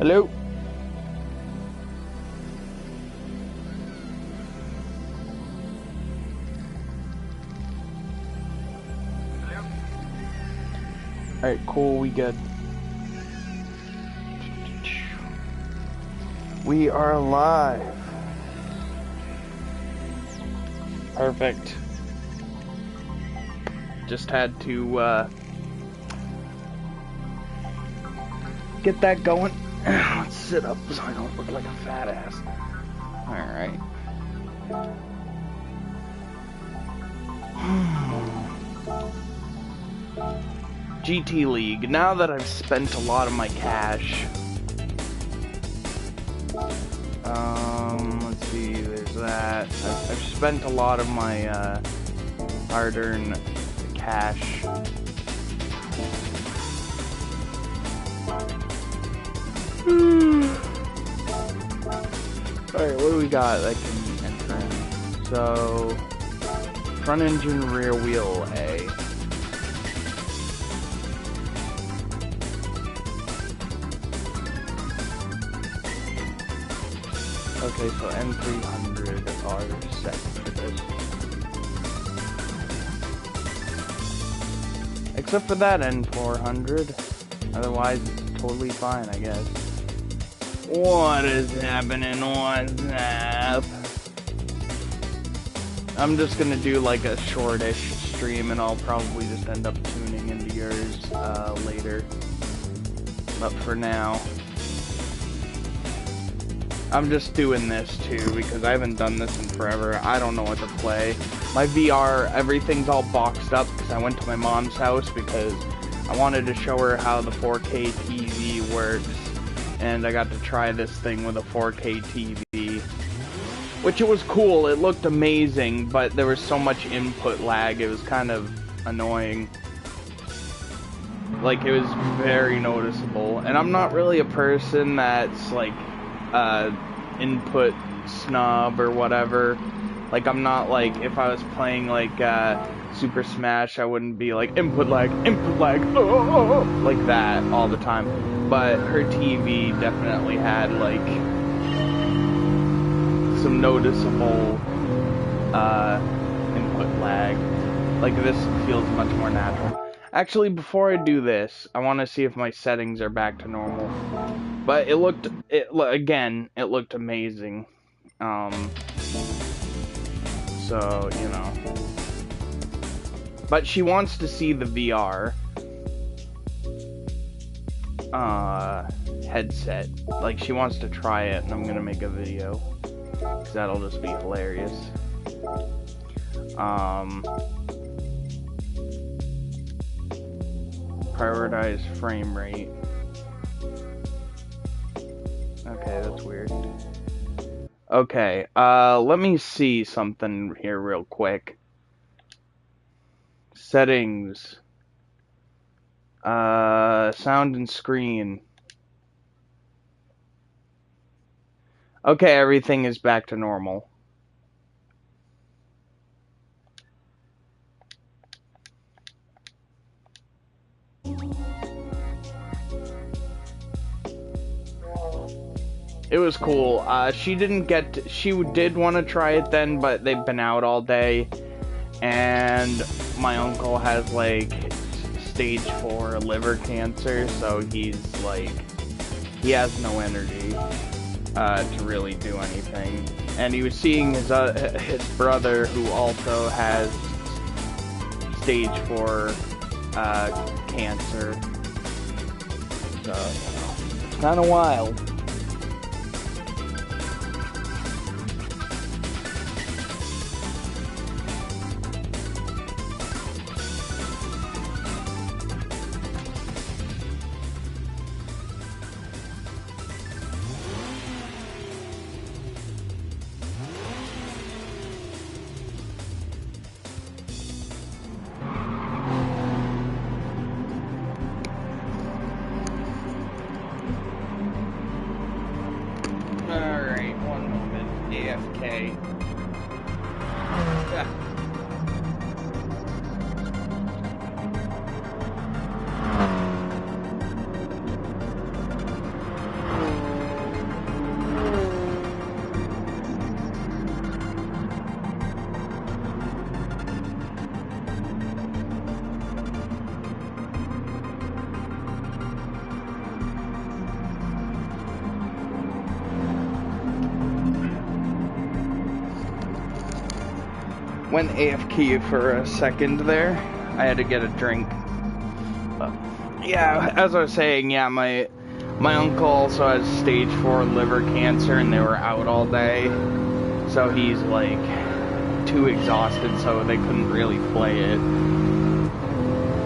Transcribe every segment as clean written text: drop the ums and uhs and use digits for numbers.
Hello? Alright, cool, we good. We are live. Perfect. Just had to, get that going. Let's sit up so I don't look like a fat ass. Alright. GT League. Now that I've spent a lot of my cash. Let's see, there's that. I've spent a lot of my, hard-earned cash. Alright, what do we got that can enter in? So, front engine, rear wheel, A. Okay, so N300 are set for this. Except for that N400. Otherwise, it's totally fine, I guess. What is happening? What's up? I'm just gonna do like a shortish stream and I'll probably just end up tuning into yours later. But for now, I'm just doing this too because I haven't done this in forever. I don't know what to play. My VR, everything's all boxed up because I went to my mom's house because I wanted to show her how the 4K TV works. And I got to try this thing with a 4K TV. Which it was cool, it looked amazing, but there was so much input lag, it was kind of annoying. Like, it was very noticeable. And I'm not really a person that's, like, input snob or whatever. Like, I'm not like, if I was playing, like, Super Smash, I wouldn't be like, input lag, oh, like that all the time. But her TV definitely had, like, some noticeable, input lag. Like, this feels much more natural. Actually, before I do this, I want to see if my settings are back to normal. But it looked amazing. So, you know. But she wants to see the VR headset. Like, she wants to try it, and I'm gonna make a video. Because that'll just be hilarious. Prioritize frame rate. Okay, that's weird. Okay, let me see something here real quick. Settings. Sound and screen. Okay, everything is back to normal. It was cool. She didn't get to, she did want to try it then, but they've been out all day. And my uncle has, like, stage 4 liver cancer, so he's, like, he has no energy to really do anything. And he was seeing his brother, who also has stage 4 cancer. So, you know, it's kind of wild. Alright, one moment. AFK. Yeah. went AFK for a second there. I had to get a drink. But yeah, as I was saying, yeah, my uncle also has stage 4 liver cancer, and they were out all day, so he's like too exhausted, so they couldn't really play it.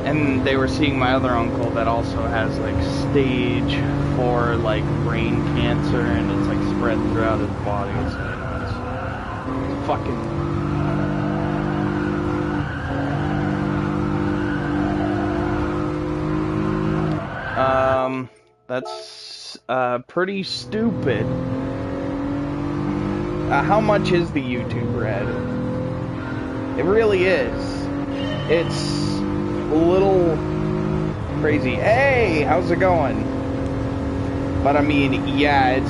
And they were seeing my other uncle that also has like stage 4 like brain cancer, and it's like spread throughout his body. It's fucking. That's pretty stupid. How much is the YouTube Red? It really is. It's a little crazy. Hey, how's it going? But I mean, yeah,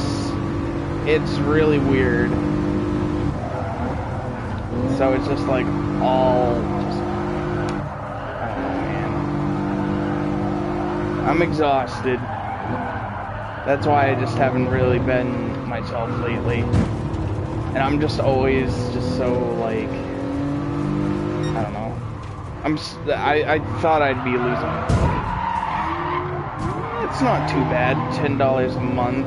it's really weird. So it's just like all just, I don't know, man. I'm exhausted. That's why I just haven't really been myself lately. And I'm just always just so like, I don't know. I thought I'd be losing. It's not too bad, $10 a month.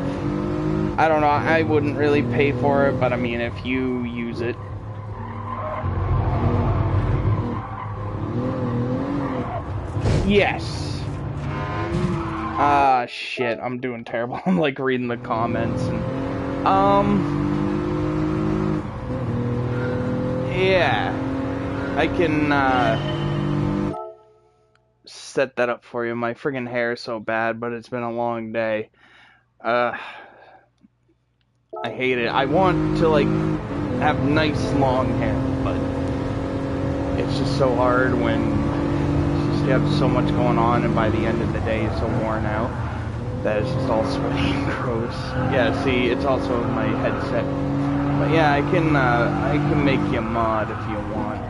I don't know, I wouldn't really pay for it, but I mean, if you use it. Yes. Shit, I'm doing terrible. I'm like reading the comments and, yeah. I can, set that up for you. My friggin' hair is so bad, but it's been a long day. I hate it. I want to, like, have nice long hair, but it's just so hard when you have so much going on, and by the end of the day you're so worn out that it's just all sweaty and gross. Yeah, see, it's also my headset. But yeah, I can make you a mod if you want.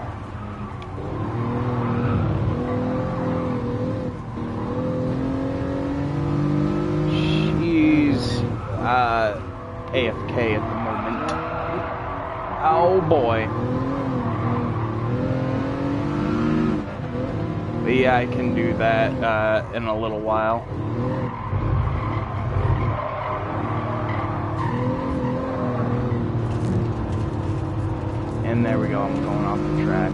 She's AFK at the moment. Oh boy. But yeah, I can do that in a little while. And there we go, I'm going off the track.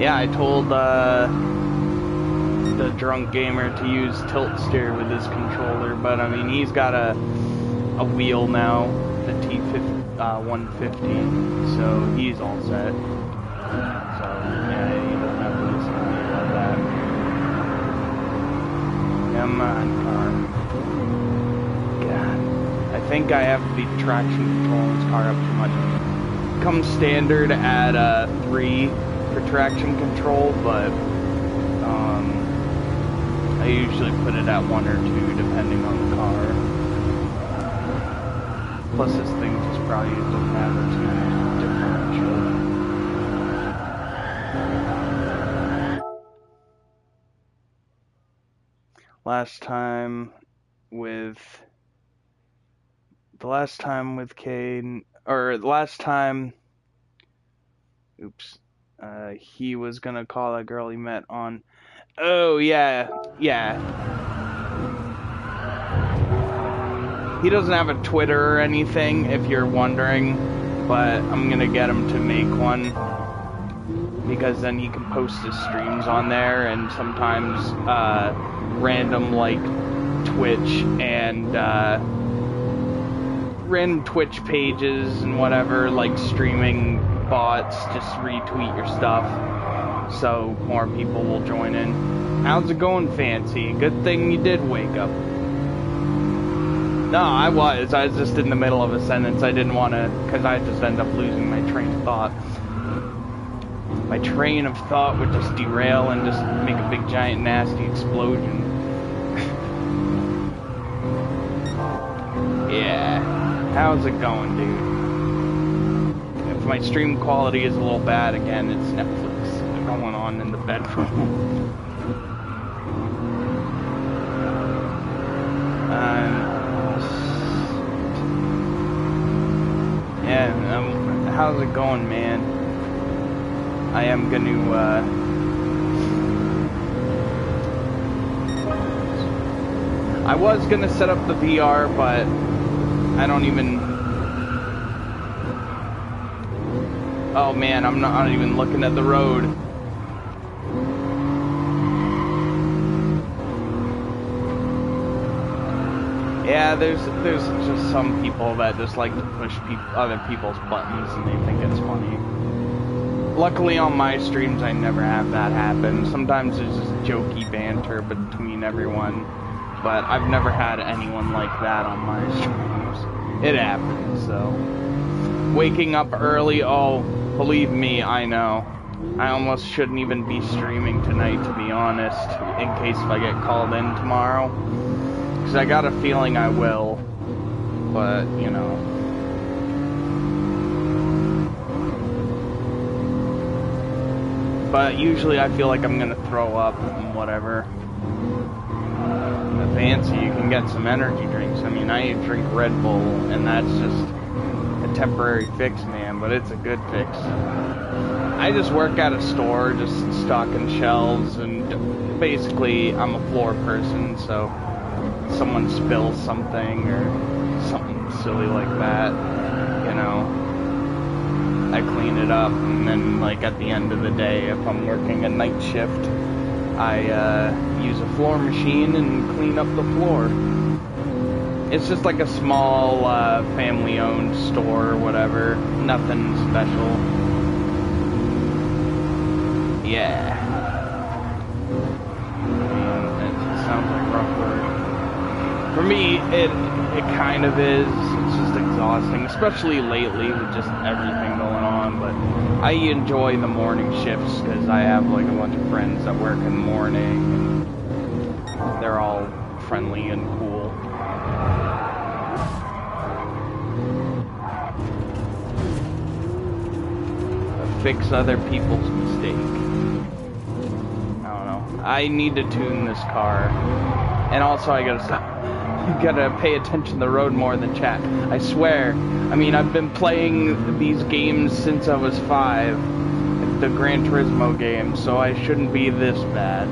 Yeah, I told the drunk gamer to use tilt steer with his controller, but I mean, he's got a wheel now, the T150, so he's all set. So yeah, he doesn't have to listen to me about that. Come on, car. God, I think I have the traction control in this car up too much. Comes standard at 3 for traction control, but I usually put it at 1 or 2 depending on the car. Plus this thing just probably doesn't have a 2 differential. Last time with Kane, or last time, oops, he was gonna call a girl he met on. Oh, yeah. He doesn't have a Twitter or anything, if you're wondering, but I'm gonna get him to make one, because then he can post his streams on there, and sometimes, random, like, Twitch and, random Twitch pages and whatever, like, streaming bots, just retweet your stuff. So more people will join in. How's it going, Fancy? Good thing you did wake up. No, I was just in the middle of a sentence. I didn't want to, because I just end up losing my train of thought. My train of thought would just derail and just make a big giant nasty explosion. Yeah. How's it going, dude? if my stream quality is a little bad again, it's Netflix going on in the bedroom. Yeah, how's it going, man? I am gonna, I was gonna set up the VR, but I don't even... Oh man, I'm not even looking at the road. Yeah, there's just some people that just like to push other people's buttons and they think it's funny. Luckily on my streams I never have that happen. Sometimes there's just jokey banter between everyone, but I've never had anyone like that on my streams. It happens, so. Waking up early, oh, believe me, I know. I almost shouldn't even be streaming tonight, to be honest, in case if I get called in tomorrow. Because I got a feeling I will, but, you know. But usually I feel like I'm gonna throw up and whatever. Fancy, you can get some energy drinks. I mean, I drink Red Bull, and that's just a temporary fix, man, but it's a good fix. I just work at a store, just stocking shelves, and basically I'm a floor person, so someone spills something or something silly like that, you know, I clean it up, and then like at the end of the day, if I'm working a night shift, I use a floor machine and clean up the floor. It's just like a small family-owned store or whatever, nothing special. Yeah. It sounds like rough work. For me, it kind of is. It's just exhausting, especially lately with just everything going on. But I enjoy the morning shifts because I have like a bunch of friends that work in the morning, and they're all friendly and cool. Fix other people's mistake. I need to tune this car, and also I gotta stop. You gotta pay attention to the road more than chat. I swear. I mean, I've been playing these games since I was 5, the Gran Turismo games, so I shouldn't be this bad.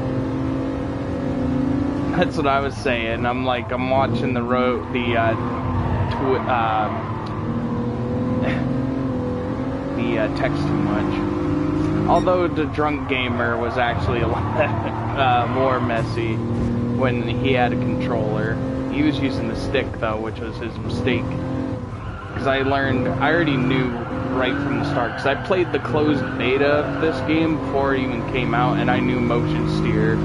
That's what I was saying. I'm watching the road, the text too much. Although the drunk gamer was actually a lot more messy when he had a controller. He was using the stick though, which was his mistake. Because I already knew right from the start. Because I played the closed beta of this game before it even came out, and I knew motion steer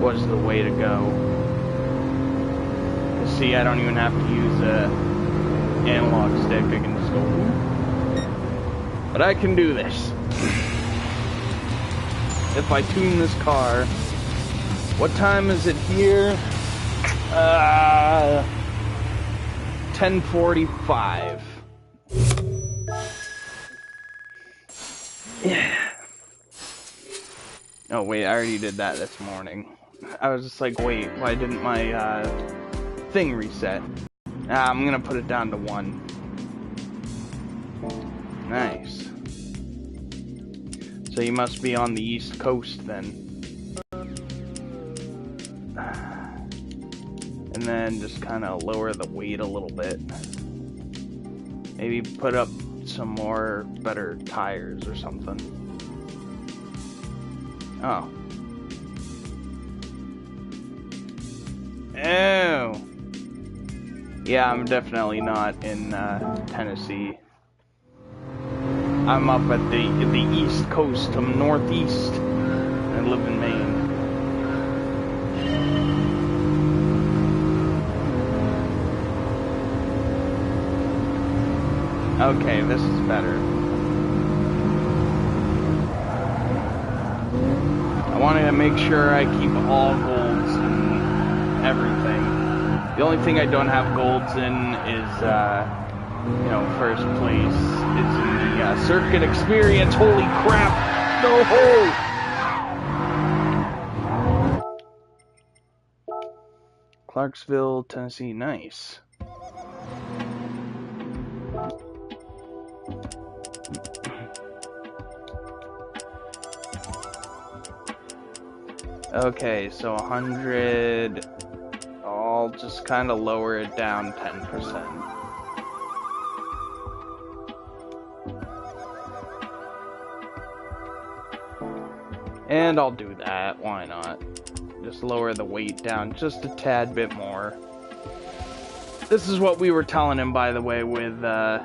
was the way to go. See, I don't even have to use a analog stick. I can just go. But I can do this. If I tune this car. What time is it here? 10:45. Yeah. Oh wait, I already did that this morning. I was just like, wait, why didn't my thing reset? I'm gonna put it down to 1. Nice. So you must be on the East Coast then. And then just kind of lower the weight a little bit. Maybe put up some more better tires or something. Oh. Oh. Yeah, I'm definitely not in Tennessee. I'm up at the East Coast. I'm northeast. I live in Maine. Okay, this is better. I want to make sure I keep all golds and everything. The only thing I don't have golds in is you know, first place is in the circuit experience. Holy crap! No! Clarksville, Tennessee, nice. Okay, so 100, I'll just kind of lower it down 10%. And I'll do that, why not? Just lower the weight down just a tad bit more. This is what we were telling him, by the way, with, uh-oh.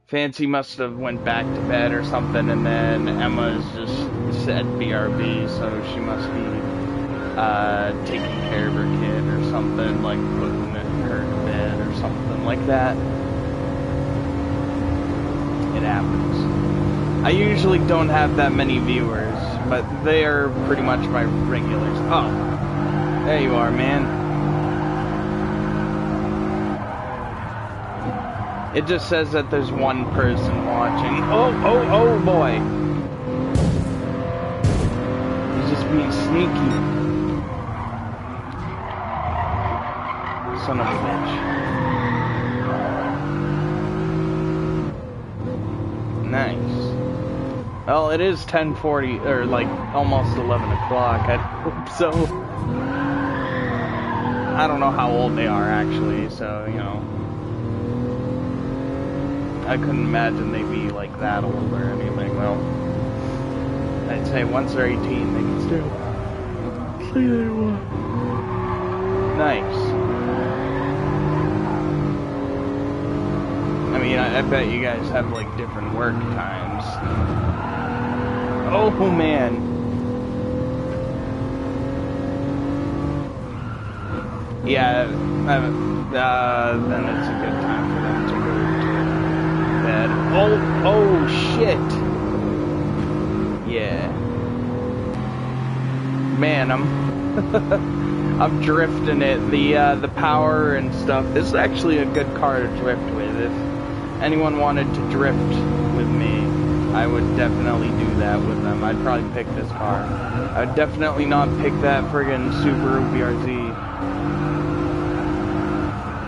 Fancy must have went back to bed or something, and then Emma's just said BRB, so she must be, taking care of her kid or something, like putting her to bed or something like that. It happens. I usually don't have that many viewers, but they are pretty much my regulars. Oh, there you are, man. It just says that there's one person watching. Oh boy. He's just being sneaky. Son of a bitch. Nice. Well, it is 10:40, or like almost 11 o'clock. I hope so. I don't know how old they are actually, so, you know. I couldn't imagine they'd be like that old or anything. Well, I'd say once they're 18, they can still say they want. Nice. I mean, I bet you guys have like different work times. Oh man. Yeah, then it's a good time for them to go to bed. Oh shit. Yeah. Man, I'm drifting it. The power and stuff. This is actually a good car to drift with. If anyone wanted to drift with me, I would definitely do that with them. I'd probably pick this car. I'd definitely not pick that friggin' Subaru BRZ.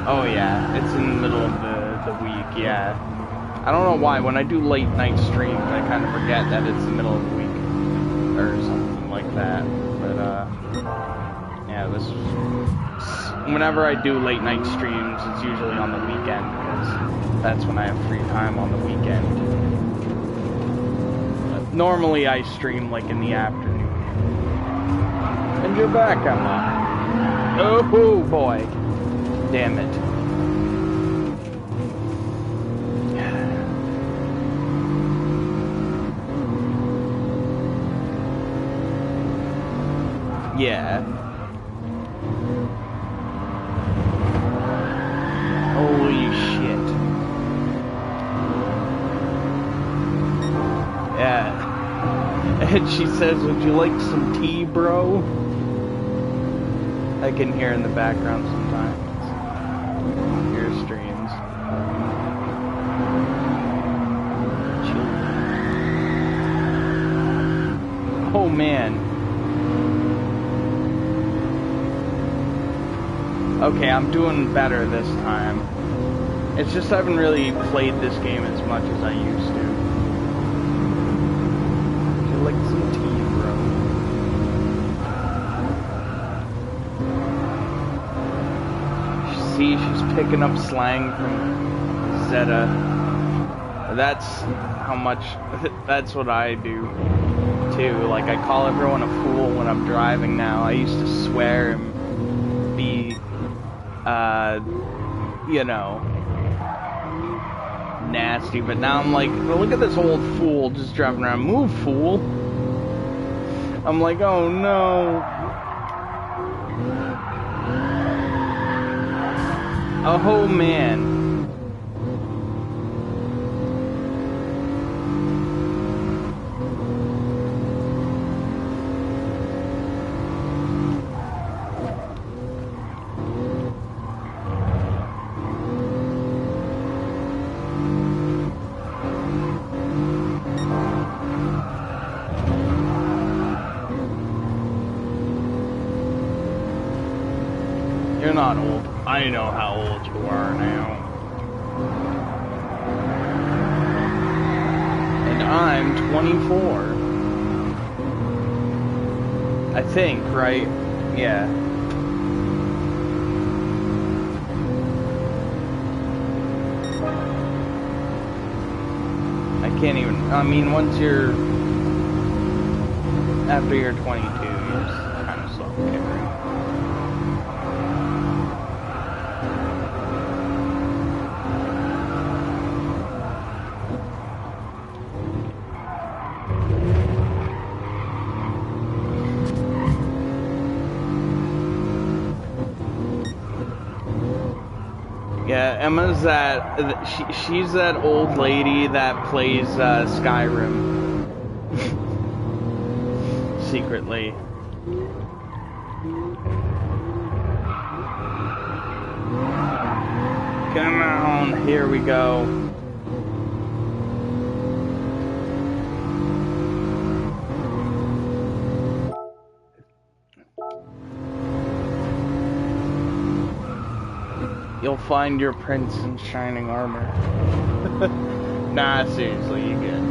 Oh yeah, it's in the middle of the week, yeah. I don't know why, when I do late night streams, I kind of forget that it's the middle of the week. Or something like that. But, yeah, this is... Whenever I do late night streams, it's usually on the weekend, because that's when I have free time on the weekend. Normally I stream like in the afternoon. And you're back, Emma. Oh boy. Damn it. Yeah. Holy shit. Yeah. And she says, would you like some tea, bro? I can hear in the background sometimes. Your streams. Oh man. Okay, I'm doing better this time. It's just I haven't really played this game as much as I used to. Would you like some tea, bro? See, she's picking up slang from Zeta. That's how much, that's what I do, too. Like, I call everyone a fool when I'm driving now. I used to swear and be, you know, nasty, but now I'm like, well, look at this old fool just driving around. Move, fool. I'm like, oh no. Oh man. not old. I know how old you are now. And I'm 24. I think, right? Yeah. I can't even, I mean, once you're, after you're 22, you just kind of stop caring. Yeah, Emma's she's that old lady that plays Skyrim secretly. Come on, here we go. You'll find your prince in shining armor. Nah, seriously, you good.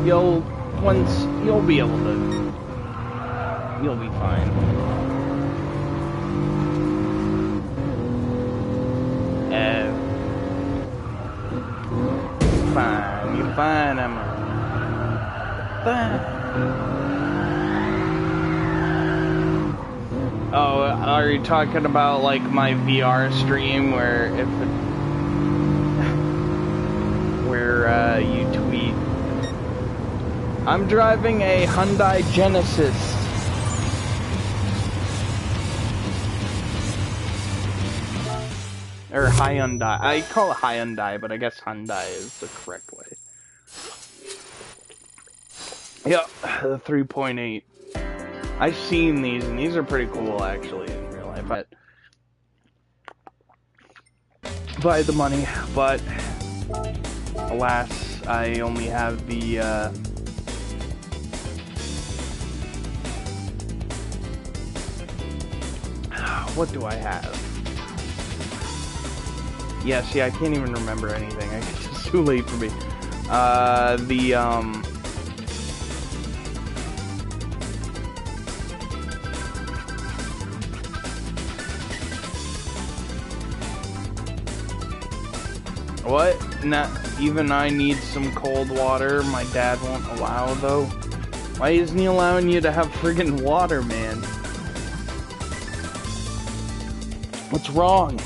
You'll be able to. You'll be fine. Fine, you're fine, Emma. Fine. Oh, are you talking about like my VR stream where you tweet? I'm driving a Hyundai Genesis. Or Hyundai. I call it Hyundai, but I guess Hyundai is the correct way. Yep, the 3.8. I've seen these, and these are pretty cool, actually, in real life. But by the money, but alas, I only have the what do I have? Yeah, see, I can't even remember anything. I guess it's too late for me. What? Not even I need some cold water. My dad won't allow, though. Why isn't he allowing you to have friggin' water, man? What's wrong?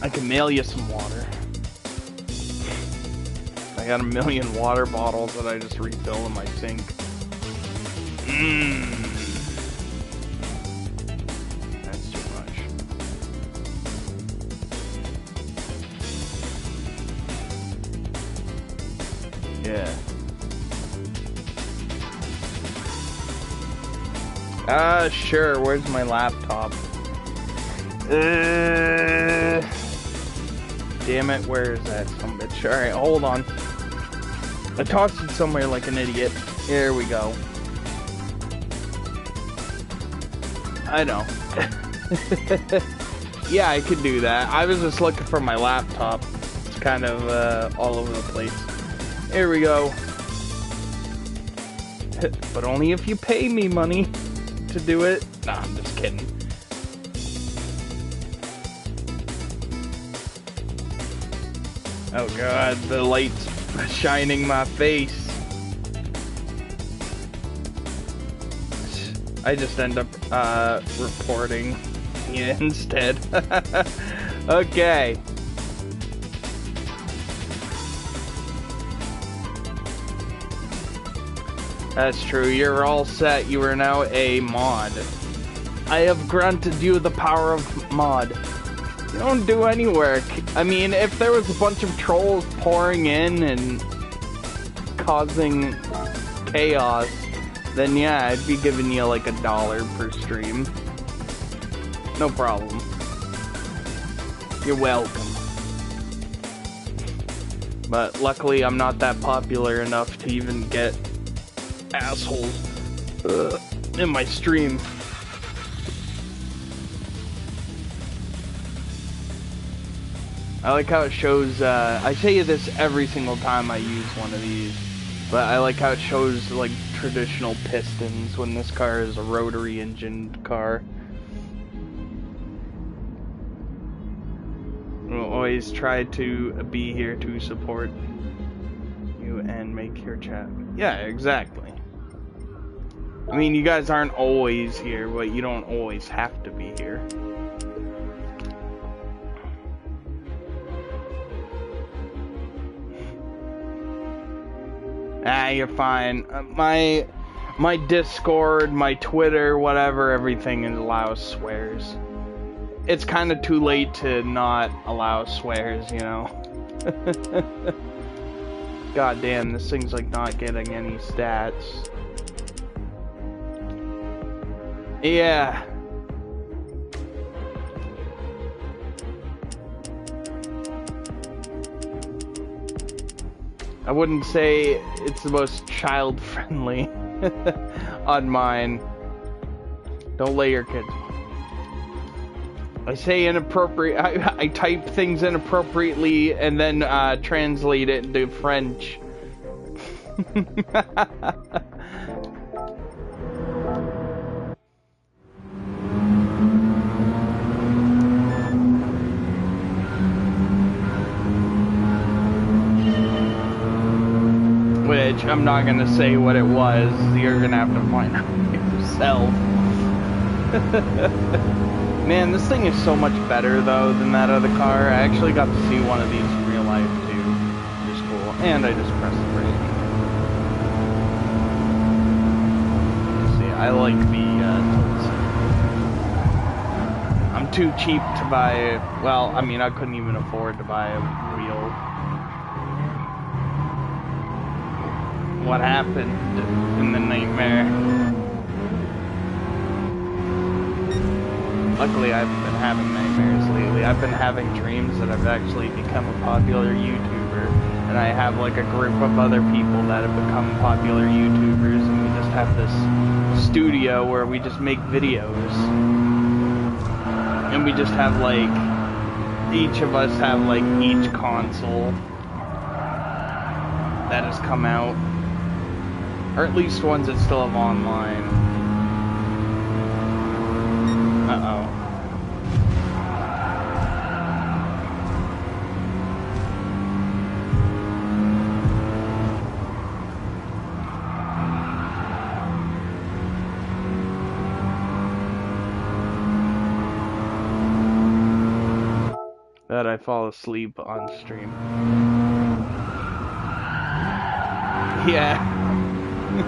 I can mail you some water. I got a million water bottles that I just refill in my sink. That's too much. Yeah. Sure. Where's my laptop? Damn it, where is that some bitch? Alright, hold on. I tossed it somewhere like an idiot. Here we go. I know. Yeah, I could do that. I was just looking for my laptop. It's kind of all over the place. Here we go. But only if you pay me money to do it. Nah, I'm just kidding. Oh god, the light's shining my face. I just end up reporting yeah, instead. Okay. That's true, you're all set. You are now a mod. I have granted you the power of mod. You don't do any work. I mean, if there was a bunch of trolls pouring in and causing chaos, then yeah, I'd be giving you like $1 per stream. No problem. You're welcome. But luckily, I'm not that popular enough to even get assholes in my stream. I like how it shows, I say this every single time I use one of these, but I like how it shows, like, traditional pistons when this car is a rotary engined car. We'll always try to be here to support you and make your chat. Yeah, exactly. I mean, you guys aren't always here, but you don't always have to be here. Ah, you're fine. My Discord, my Twitter, whatever, everything allows swears. It's kind of too late to not allow swears, you know? God damn, this thing's like not getting any stats. Yeah. I wouldn't say it's the most child-friendly on mine. Don't let your kids. I say inappropriate. I type things inappropriately and then translate it into French. Which I'm not gonna say what it was. You're gonna have to find out yourself. Man, this thing is so much better though than that other car. I actually got to see one of these in real life too, which is cool. And I just pressed the brake. See, I like the I'm too cheap to buy. Well, I mean, I couldn't even afford to buy a real. What happened in the nightmare? Luckily, I haven't been having nightmares lately. I've been having dreams that I've actually become a popular YouTuber, and I have like a group of other people that have become popular YouTubers, and we just have this studio where we just make videos, and we just have like each of us have like each console that has come out. Or at least ones that still have online. Uh-oh. That I fall asleep on stream. Yeah. But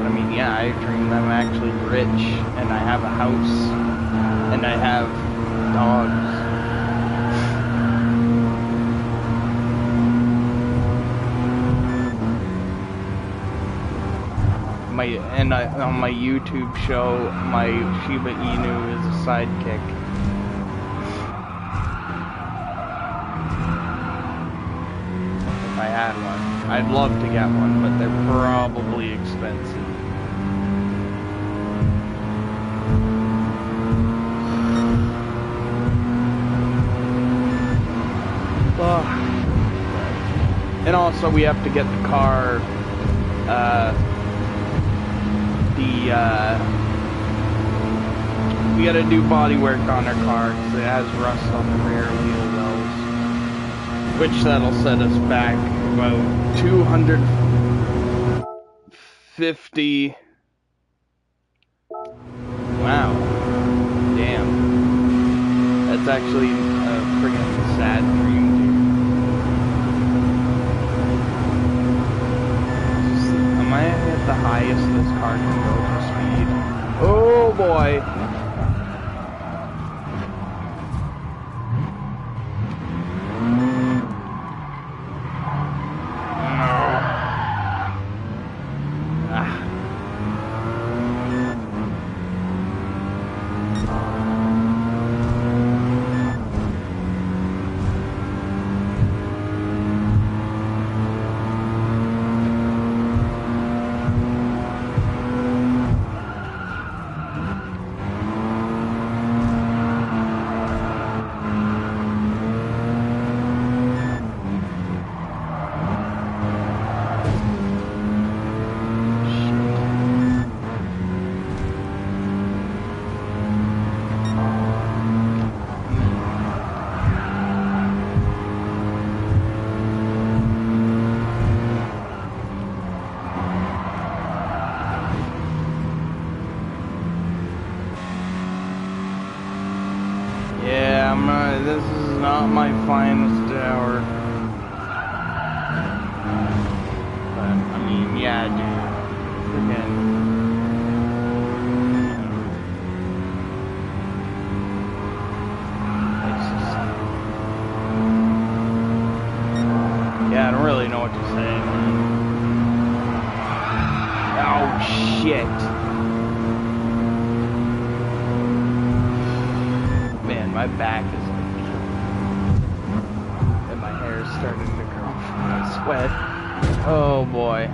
I mean, yeah, I dream that I'm actually rich, and I have a house, and I have dogs. On my YouTube show, my Shiba Inu is a sidekick. If I had one. I'd love to get one, but they're probably expensive. And also we have to get the car, we gotta do body work on our car because it has rust on the rear wheel wells, which that'll set us back about 250. Wow, damn, that's actually a friggin' sad dream, dude. Am I at the highest this car can go for speed? Oh boy. not my finest hour. But, I mean, yeah, dude. Freaking... Yeah, I don't really know what to say, man. Oh, shit. Man, my back is like... And my hair is starting to grow from my sweat. Oh, boy.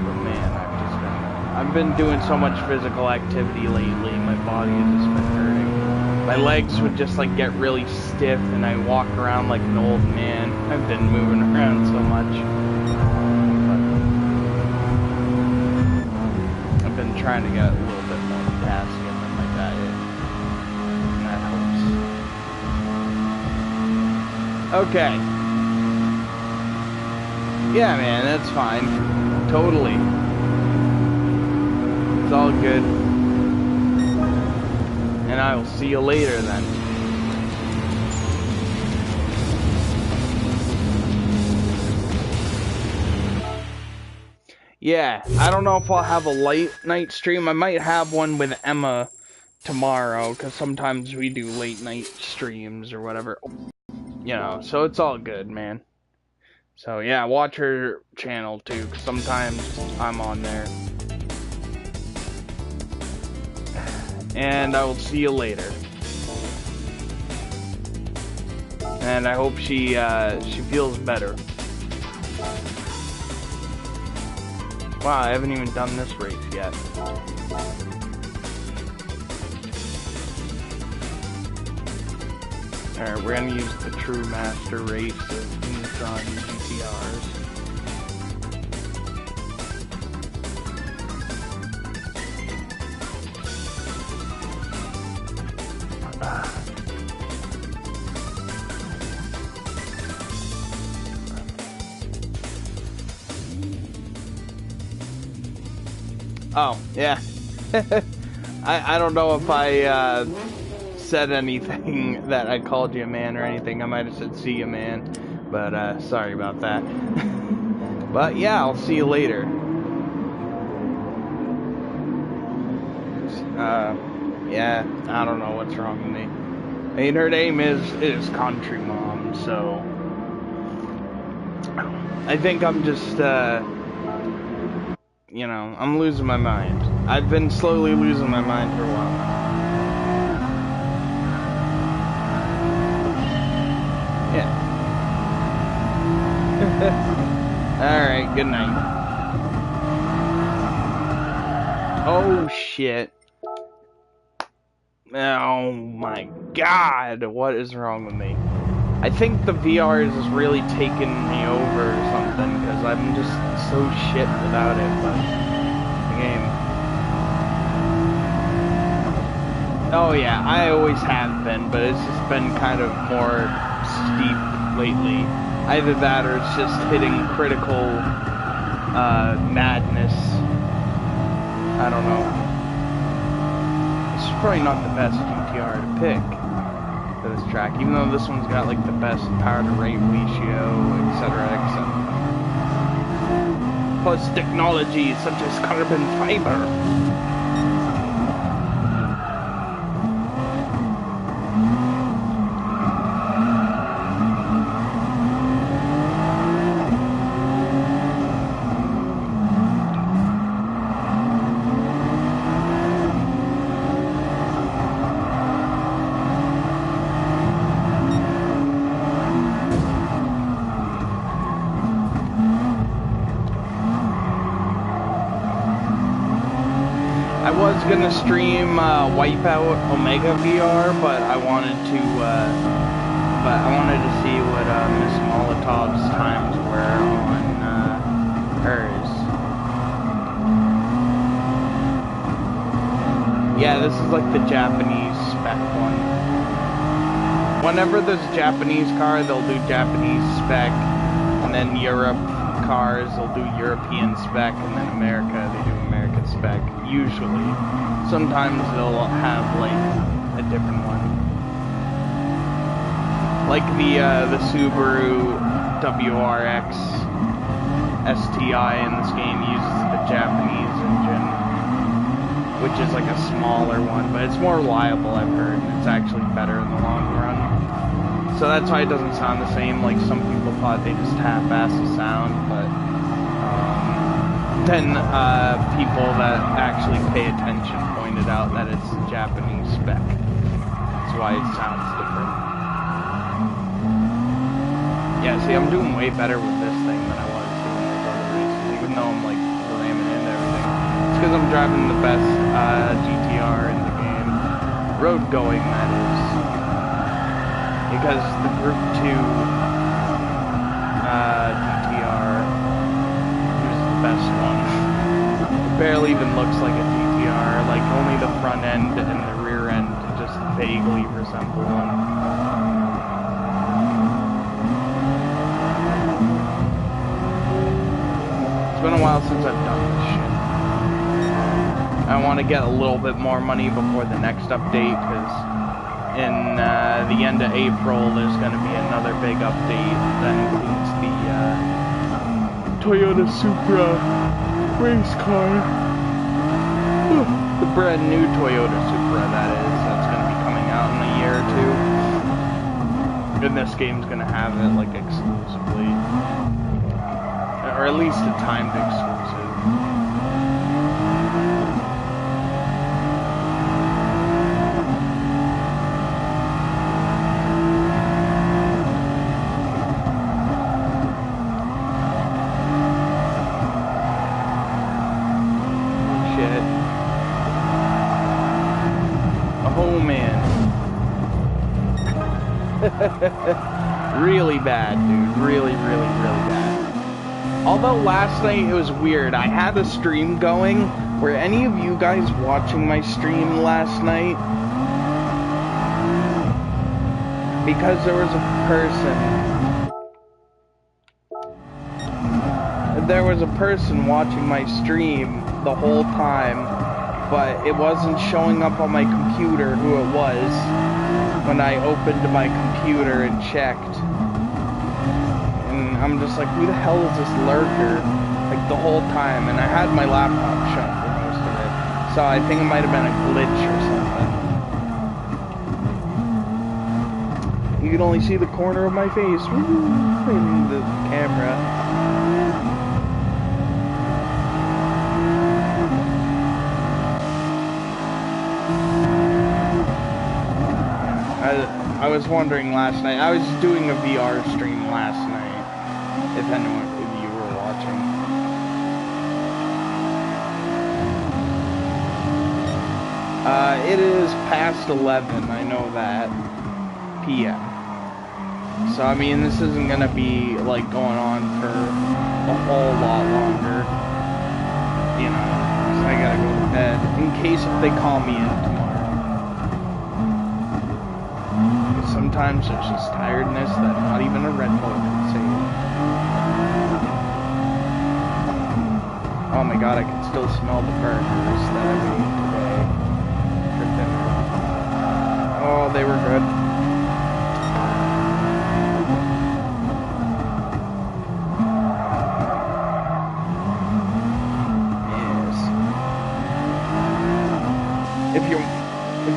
But man, I've been doing so much physical activity lately, my body has just been hurting. My legs would just like get really stiff and I walk around like an old man. I've been moving around so much. But I've been trying to get a little bit more potassium in my diet. And that helps. Okay. Yeah, man, that's fine. Totally. It's all good. And I will see you later then. Yeah, I don't know if I'll have a late night stream. I might have one with Emma tomorrow, because sometimes we do late night streams or whatever. You know, so it's all good, man. So yeah, watch her channel too, because sometimes I'm on there. And I will see you later. And I hope she feels better. Wow, I haven't even done this race yet. Alright, we're gonna use the True Master race of Neutron GTRs. Oh, yeah. I don't know if I said anything that I called you a man or anything. I might have said see you, man. But sorry about that. But yeah, I'll see you later. Yeah, I don't know what's wrong with me. I mean, her name is Country Mom, so I think I'm just you know, I'm losing my mind. I've been slowly losing my mind for a while now. Yeah. Alright, good night. Oh, shit. Oh, my God. What is wrong with me? I think the VR is just really taking me over or something, because I'm just so shit without it, but the game. Oh yeah, I always have been, but it's just been kind of more steep lately. Either that or it's just hitting critical madness. I don't know. This is probably not the best GTR to pick for this track, even though this one's got like the best power to rate ratio, etc., etc. Plus technology such as carbon fiber. Gonna stream Wipeout Omega VR, but I wanted to see what Miss Molotov's times were on hers. Yeah, this is like the Japanese spec one. Whenever there's a Japanese car, they'll do Japanese spec, and then Europe cars, they'll do European spec, and then America, they do American spec, usually. Sometimes they'll have, like, a different one. Like the Subaru WRX STI in this game uses the Japanese engine, which is like a smaller one, but it's more reliable, I've heard, and it's actually better in the long run. So that's why it doesn't sound the same. Like, some people thought they just half-assed the sound, but then people that actually pay attention pointed out that it's the Japanese spec. That's why it sounds different. Yeah, see, I'm doing way better with this thing than I was doing those other races, even though I'm, like, ramming into everything. It's because I'm driving the best GTR in the game. Road going, that is. Because the Group 2 GTR is the best one. It barely even looks like a GTR, like only the front end and the rear end just vaguely resemble one. It's been a while since I've done this shit. I want to get a little bit more money before the next update, because in the end of April, there's going to be another big update that includes the Toyota Supra race car. The brand new Toyota Supra, that is. That's going to be coming out in a year or two. And this game's going to have it, like, exclusively. Or at least a timed exclusive. Really bad, dude. Really, really, really bad. Although last night it was weird. I had a stream going. Were any of you guys watching my stream last night? Because there was a person watching my stream the whole time, but it wasn't showing up on my computer who it was when I opened my computer and checked. And I'm just like, who the hell is this lurker? Like, the whole time. And I had my laptop shut for most of it. So I think it might have been a glitch or something. You can only see the corner of my face in the camera. I was wondering last night. I was doing a VR stream last night. If you were watching. It is past 11. I know that. PM. So I mean, this isn't gonna be like going on for a whole lot longer. You know, so I gotta go to bed in case if they call me in tomorrow. Sometimes there's just tiredness that not even a Red Bull can save. Oh my god, I can still smell the burgers that I made today for dinner. Oh, they were good. Yes. If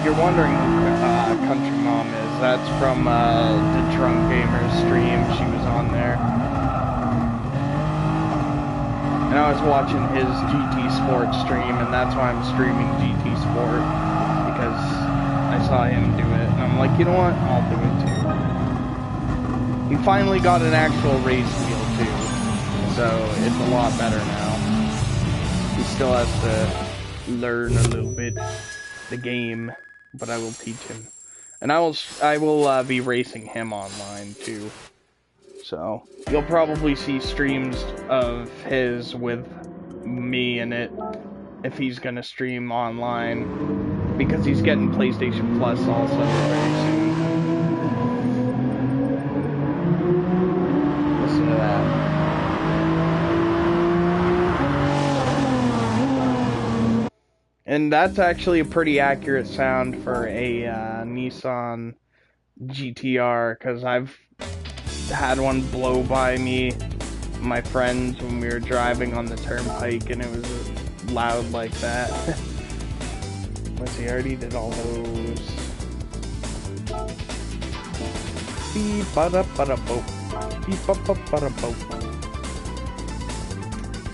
you're wondering who Country Mom is, that's from the Drunk Gamer stream. She was on there. And I was watching his GT Sport stream, and that's why I'm streaming GT Sport. Because I saw him do it, and I'm like, you know what? I'll do it too. He finally got an actual race wheel too, so it's a lot better now. He still has to learn a little bit the game, but I will teach him. And I will be racing him online too. So you'll probably see streams of his with me in it if he's gonna stream online, because he's getting PlayStation Plus also very soon. Listen to that. And that's actually a pretty accurate sound for a Nissan GTR, because I've had one blow by me, my friends, when we were driving on the turnpike, and it was loud like that. Let's see, I already did all those. Beep-ba-da-ba-da-bo. Beep-ba-ba-ba-da-bo.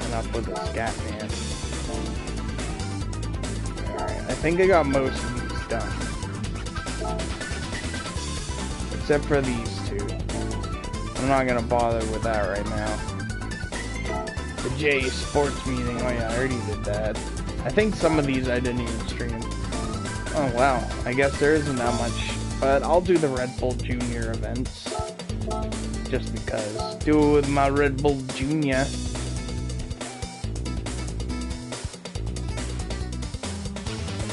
And up with the scat man. Alright, I think I got most of these done. Except for these two. I'm not gonna bother with that right now. The J Sports meeting, oh yeah, I already did that. I think some of these I didn't even stream. Oh wow, I guess there isn't that much. But I'll do the Red Bull Junior events. Just because. Do it with my Red Bull Junior. I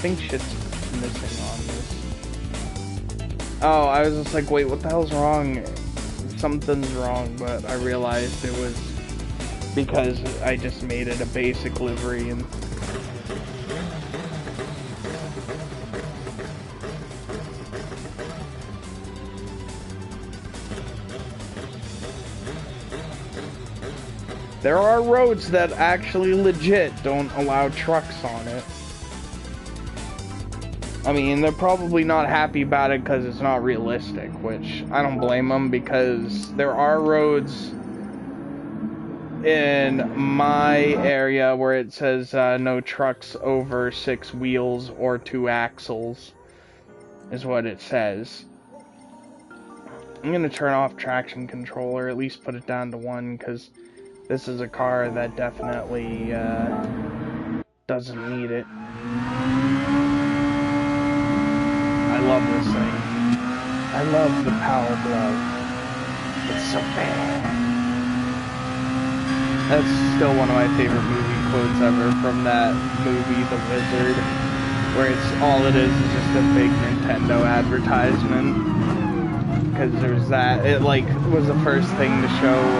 think shit's missing on this. Oh, I was just like, wait, what the hell's wrong? Something's wrong, but I realized it was because I just made it a basic livery and there are roads that actually legit don't allow trucks on it. I mean, they're probably not happy about it because it's not realistic, which I don't blame them, because there are roads in my area where it says no trucks over 6 wheels or 2 axles, is what it says. I'm going to turn off traction control, or at least put it down to 1, because this is a car that definitely doesn't need it. I love this thing. I love the power glove. It's so bad. That's still one of my favorite movie quotes ever from that movie, The Wizard, where it's all it is just a big Nintendo advertisement. Because there's that. It like was the first thing to show.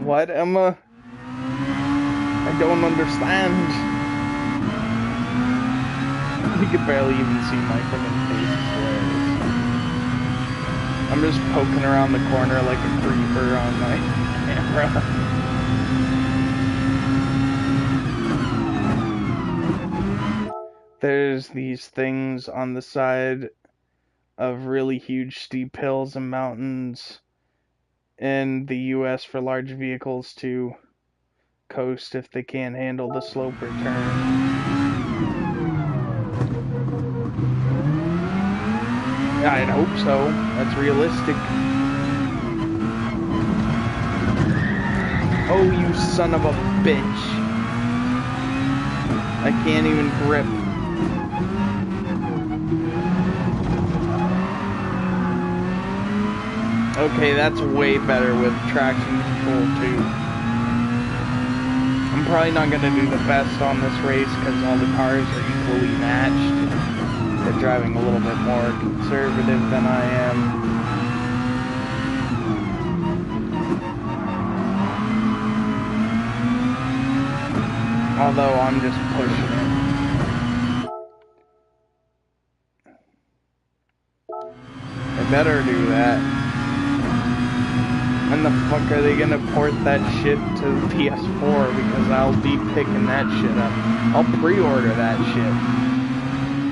What, Emma? I don't understand. You could barely even see my freaking face. I'm just poking around the corner like a creeper on my camera. There's these things on the side of really huge steep hills and mountains in the US for large vehicles to coast if they can't handle the slope or turn. I'd hope so. That's realistic. Oh, you son of a bitch. I can't even grip. Okay, that's way better with traction control too. I'm probably not going to do the best on this race because all the cars are equally matched. They're driving a little bit more conservative than I am. Although I'm just pushing it. They better do that. When the fuck are they gonna port that shit to the PS4? Because I'll be picking that shit up. I'll pre-order that shit.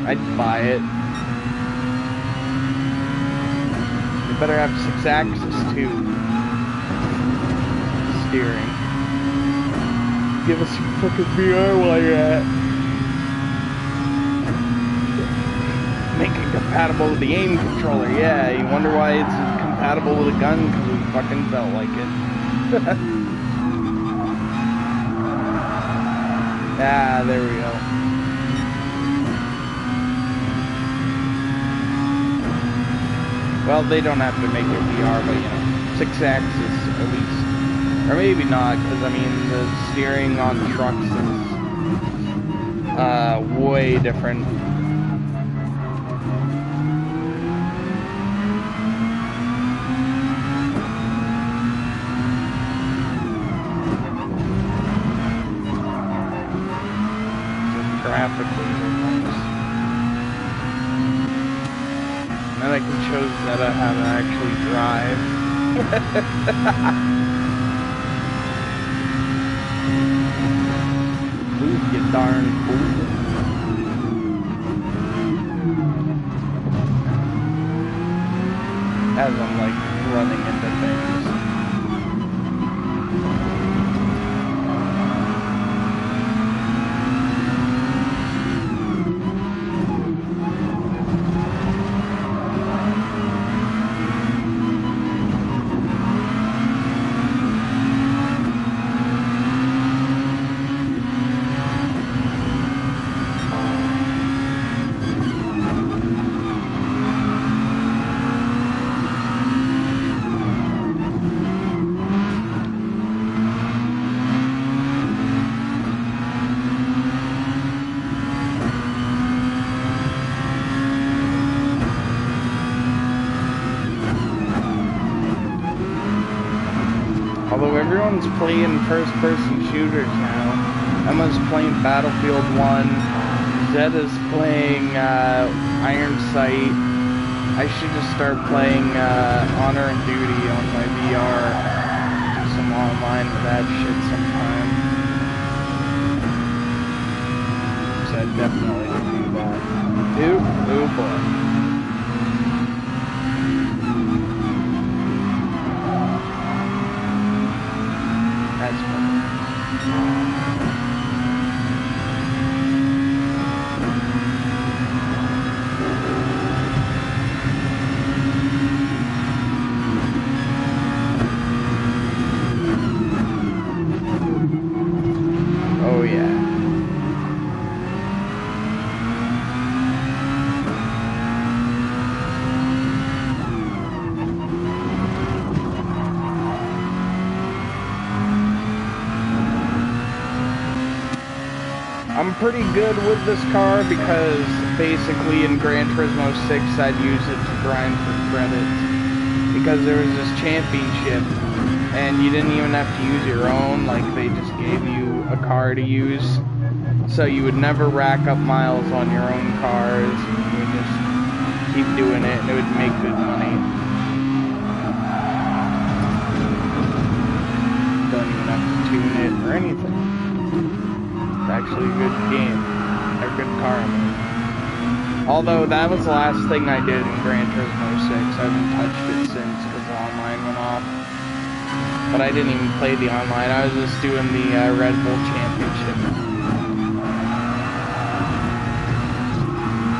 I'd buy it. They better have 6-axis too. Steering. Give us some fucking VR while you're at. Make it compatible with the aim controller. Yeah, you wonder why it's compatible with a gun? Because we fucking felt like it. Ah, there we go. Well, they don't have to make it VR, but you know, 6-axis at least. Or maybe not, because I mean, the steering on trucks is way different. I can show Zeta how to actually drive. Move, you darn fool. As I'm like running into things. Although everyone's playing first-person shooters now. Emma's playing Battlefield 1. Zeta's playing Iron Sight. I should just start playing Honor and Duty on my VR. Do some online with that shit sometime. So I definitely would do that. Oh boy. That's funny. Oh yeah. I'm pretty good with this car because basically in Gran Turismo 6 I'd use it to grind for credits because there was this championship and you didn't even have to use your own, like they just gave you a car to use, so you would never rack up miles on your own cars, you would just keep doing it and it would make good money. Don't even have to tune it or anything. Actually a good game, a good car. Although that was the last thing I did in Gran Turismo 6. I haven't touched it since because the online went off. But I didn't even play the online. I was just doing the Red Bull Championship.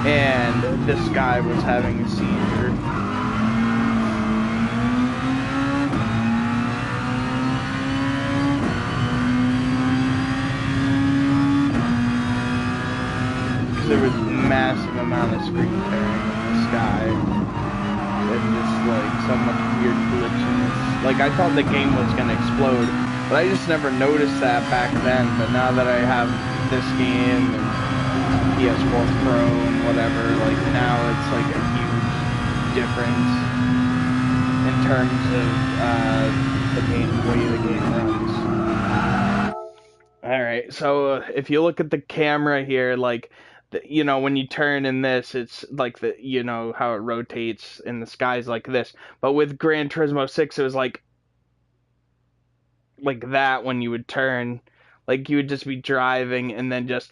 And this guy was having a seizure. There was a massive amount of screen tearing in the sky and just like so much weird glitchiness. Like I thought the game was gonna explode, but I just never noticed that back then. But now that I have this game and PS4 Pro and whatever, like now it's like a huge difference in terms of the way the game runs. Alright, so if you look at the camera here, like you know, when you turn in this, it's like the, you know, how it rotates in the skies like this. But with Gran Turismo 6, it was like that when you would turn. Like you would just be driving and then just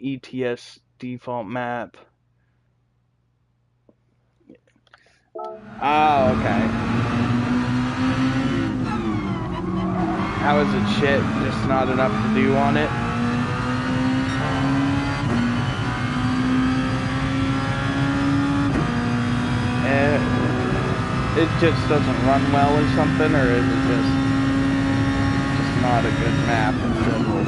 ETS default map. Oh, okay. How is it shit? Just not enough to do on it? It just doesn't run well or something, or is it just not a good map in general?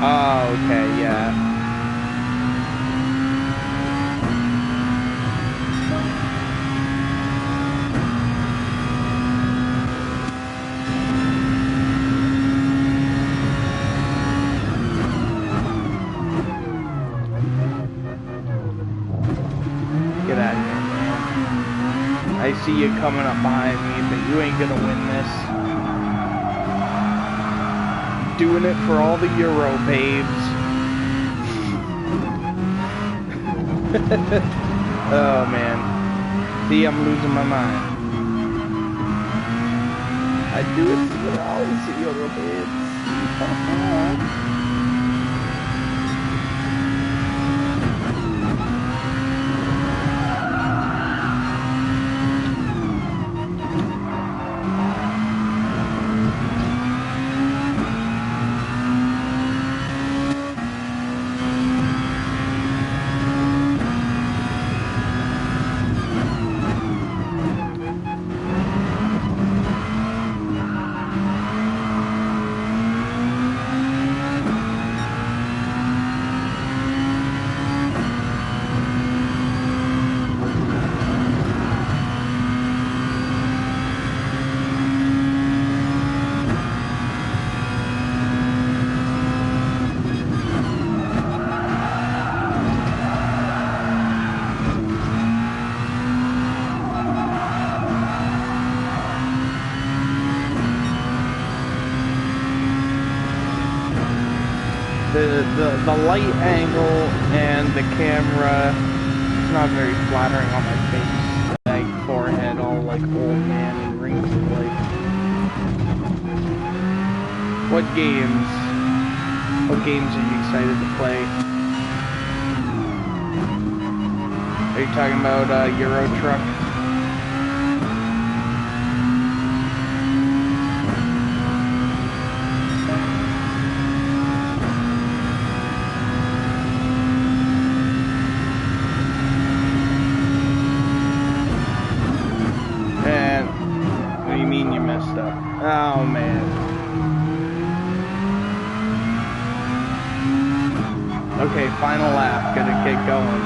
Oh, okay, yeah. you coming up behind me, but you ain't gonna win this. Doing it for all the Euro babes. Oh man. See, I'm losing my mind. I do it for all the Euro babes. The light angle and the camera is not very flattering on my face. Like forehead all like old man and wrinkled like. What games are you excited to play? Are you talking about Euro Truck? Oh man. Okay, final lap, gonna get going.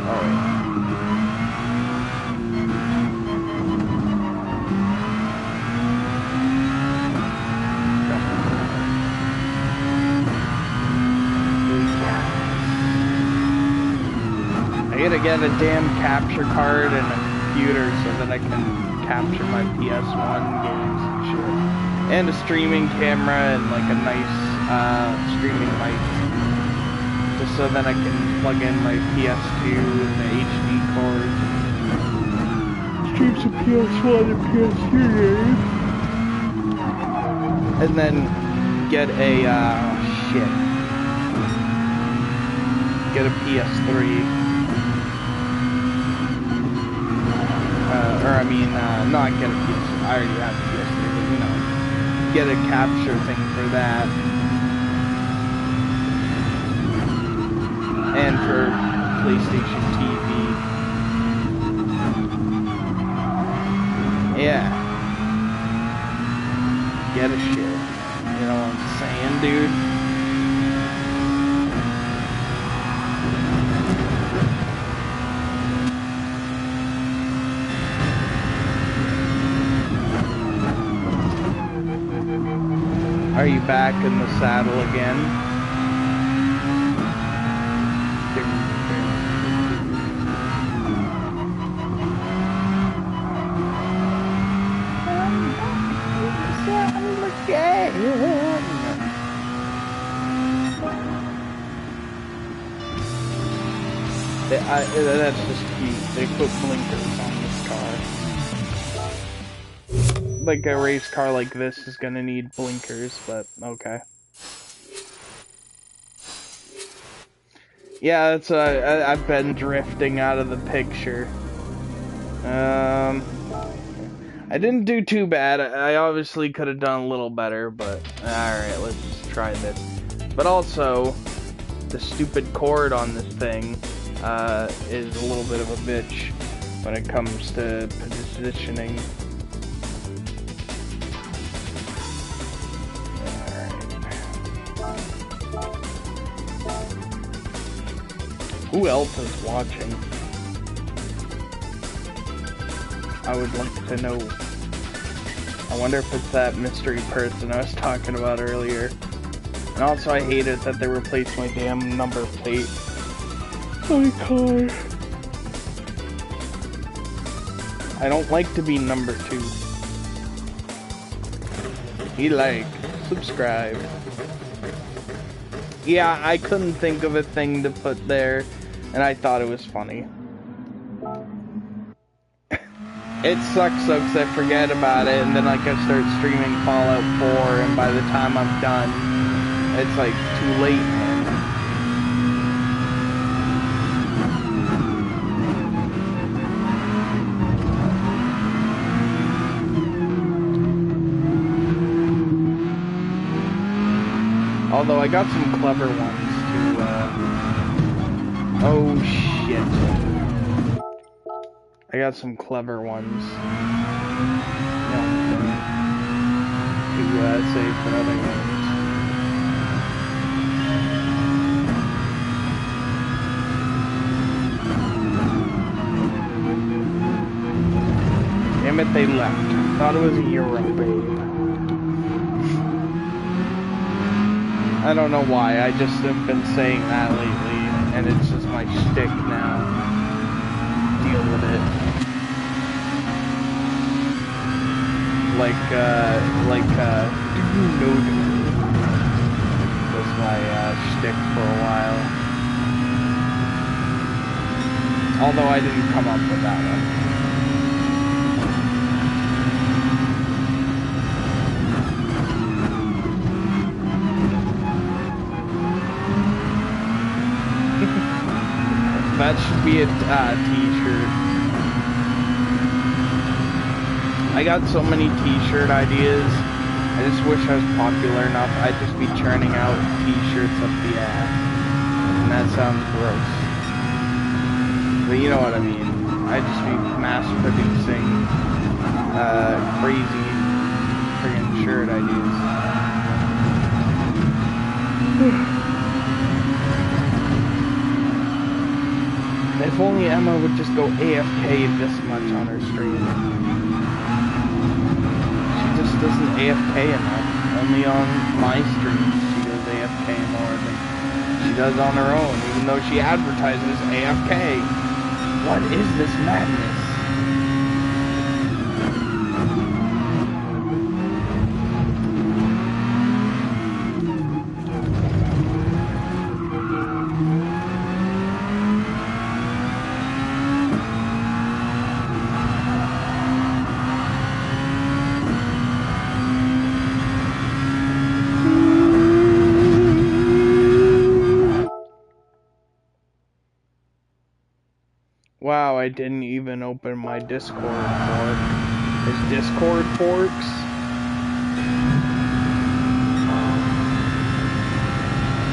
Oh wait. I gotta get a damn capture card and a computer so that I can capture my PS1 games and shit. And a streaming camera and like a nice streaming mic. Just so that I can plug in my PS2 and the HD cord. Stream some PS1 and PS2 games. And then get a, get a PS3. Or I mean, not get a PS3, I already have a PS3, but you know, get a capture thing for that. And for PlayStation TV. Yeah. Get a shit. You know what I'm saying, dude? Are you back in the saddle again? I'm back in the saddle again. That's just cute. They put blinkers on this car. Like a race car like this is gonna need blinkers, but okay. Yeah, that's I've been drifting out of the picture. I didn't do too bad. I obviously could have done a little better, but alright, let's just try this. But also, the stupid cord on this thing is a little bit of a bitch when it comes to positioning. Who else is watching? I would like to know. I wonder if it's that mystery person I was talking about earlier. And also, I hated that they replaced my damn number plate. My car. I don't like to be number 2. Like, subscribe. Yeah, I couldn't think of a thing to put there, and I thought it was funny. It sucks though, because I forget about it, and then like I start streaming Fallout 4, and by the time I'm done, it's like too late, man. Although I got some clever ones to, oh shit. I got some clever ones. No, to save for other games. Damn it, they left. Thought it was a Euro, babe. I don't know why, I just have been saying that lately, and it's just my shtick now. Deal with it. No, was my shtick for a while. Although I didn't come up with that one. That should be a t-shirt. I got so many t-shirt ideas. I just wish I was popular enough. I'd just be churning out t-shirts up the ass. And that sounds gross. But you know what I mean. I'd just be mass producing crazy friggin' shirt ideas. If only Emma would just go AFK this much on her stream. She just doesn't AFK enough. Only on my streams she does AFK more than she does on her own, even though she advertises AFK. What is this madness? Wow, I didn't even open my Discord fork. There's Discord forks?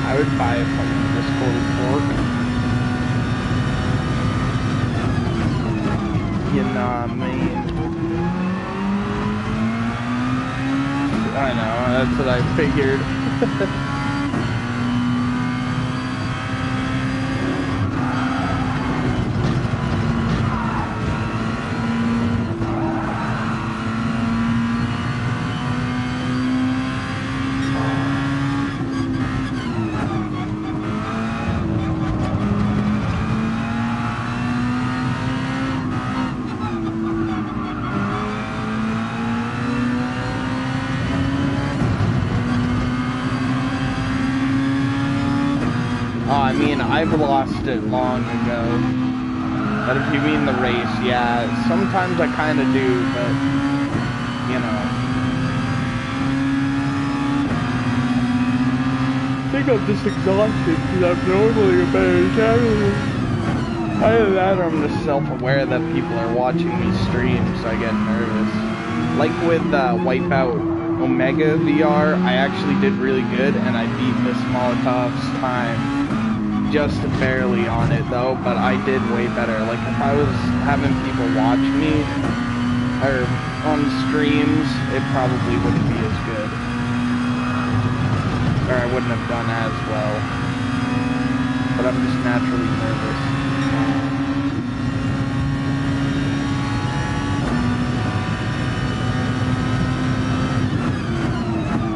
I would buy a fucking Discord fork. You know what I mean? I know, that's what I figured. I've lost it long ago. But if you mean the race, yeah, sometimes I kind of do, but, you know. I think I'm just exhausted because I'm normally a better channel. Either that or I'm just self-aware that people are watching me stream, so I get nervous. Like with Wipeout Omega VR, I actually did really good, and I beat Miss Molotov's time. Just barely on it though, but I did way better. Like if I was having people watch me or on streams, it probably wouldn't be as good, or I wouldn't have done as well. But I'm just naturally nervous.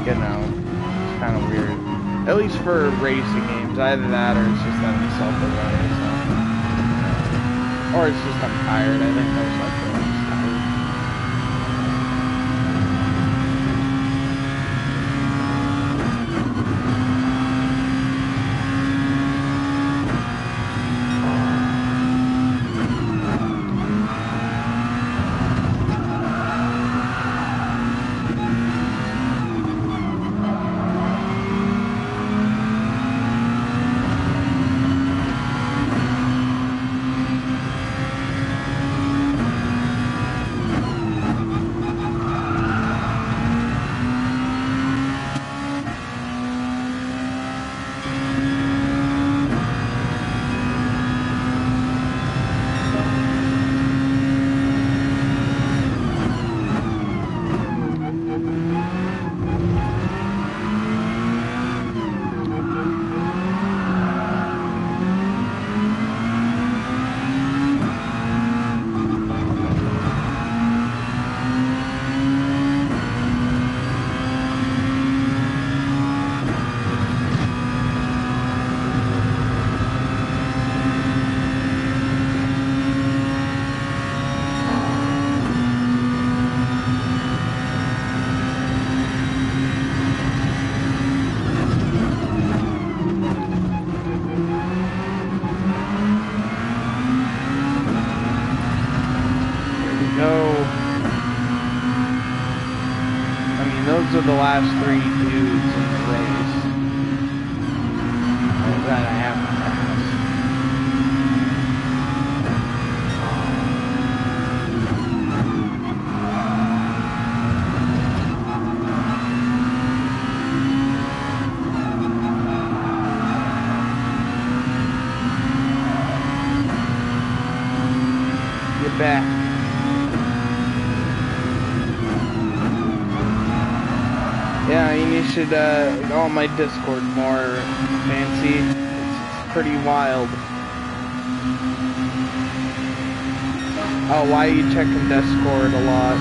You know, it's kind of weird. least for racing games. Either that or it's just that I'm self-aware, so. Or it's just I'm tired. I think most likely I'm just tired. Those are the last 3 dudes in the race that I have to pass. Get back. Yeah, I mean, you should go on my Discord more, Fancy. It's pretty wild. Oh, why are you checking Discord a lot?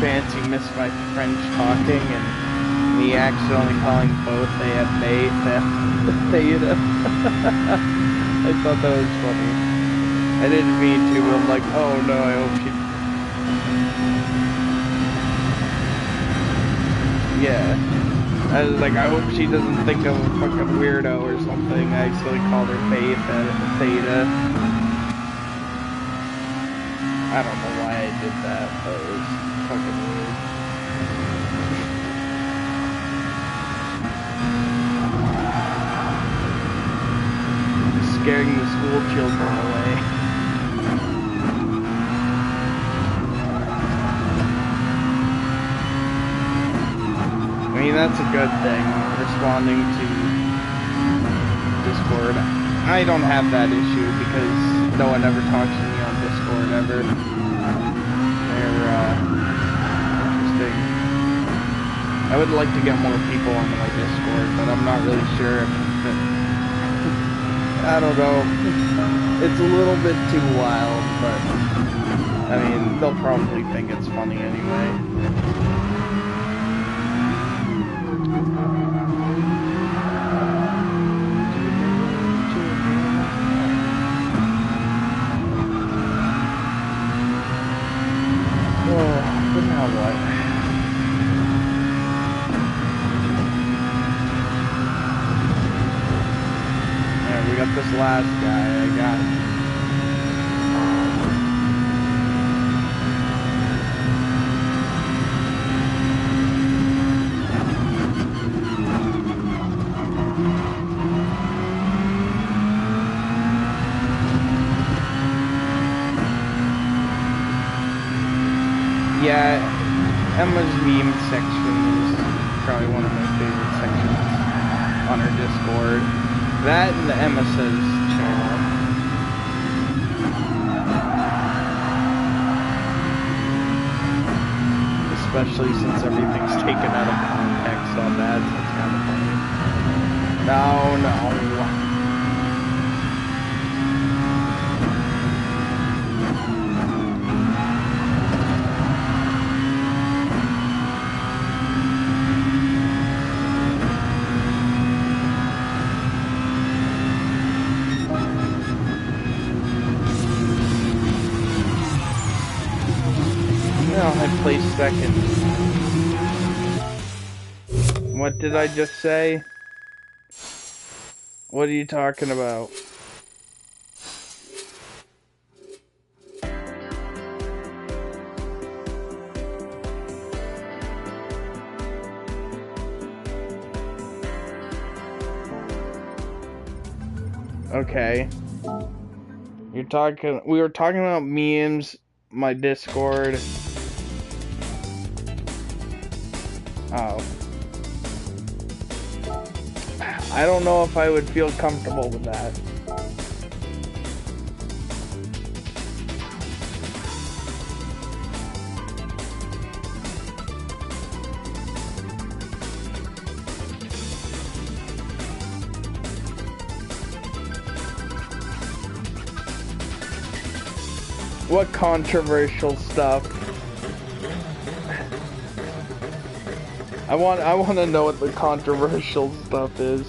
Fancy missed my French talking and me accidentally calling both theta. I thought that was funny. I didn't mean to, but I'm like, oh no, I hope she... Yeah. I was like, I hope she doesn't think I'm a fucking weirdo or something. I accidentally called her theta. I don't know why I did that, but it was fucking weird. Scaring the school children away. I mean, that's a good thing, responding to Discord. I don't have that issue because no one ever talks to me on Discord ever. They're interesting. I would like to get more people onto my Discord, but I'm not really sure if I don't know. It's a little bit too wild, but I mean, they'll probably think it's funny anyway. Oh, but now what? We got this last guy, I got him. Yeah, Emma's meme section is probably one of my favorite sections on her Discord. That and the Emma Says channel. especially since everything's taken out of context on that, so it's kind of funny. No. I placed second. What did I just say? What are you talking about? Okay. We were talking about memes, my Discord. Oh. I don't know if I would feel comfortable with that. What controversial stuff? I want to know what the controversial stuff is.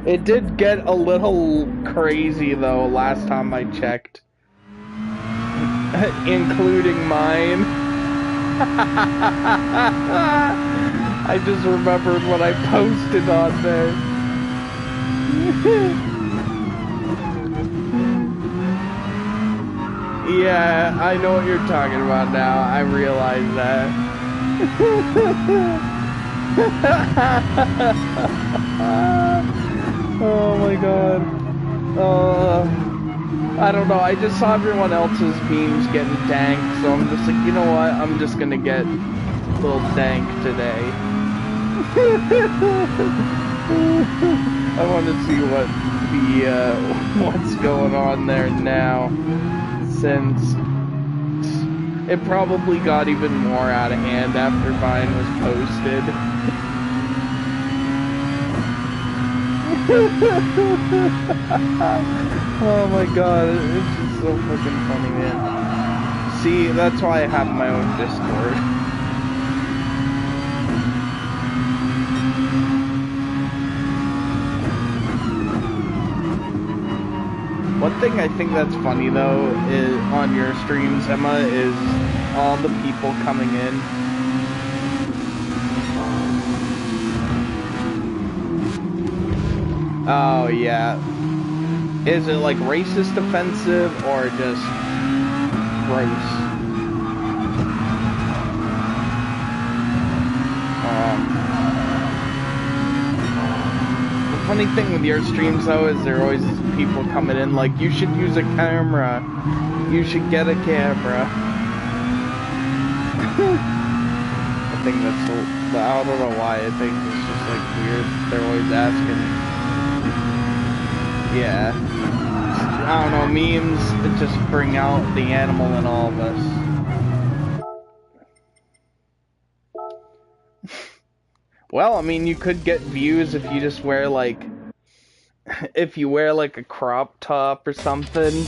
It did get a little crazy though last time I checked. Including mine. I just remembered what I posted on there. Yeah, I know what you're talking about now. I realize that. Oh my god. I don't know. I just saw everyone else's memes getting danked, so I'm just like, you know what? I'm just gonna get a little dank today. I want to see what what's going on there now, since it probably got even more out of hand after mine was posted. Oh my god, it's just so fucking funny, man. See, that's why I have my own Discord. One thing I think that's funny though is on your streams, Emma, is all the people coming in. Oh yeah. Is it like racist offensive or just gross? The funny thing with your streams though is there are always people coming in like, you should use a camera. You should get a camera. I think that's so, I don't know why, I think it's just like weird. They're always asking. Yeah. I don't know, memes that just bring out the animal in all of us. Well, I mean, you could get views if you just wear like, if you wear like a crop top or something.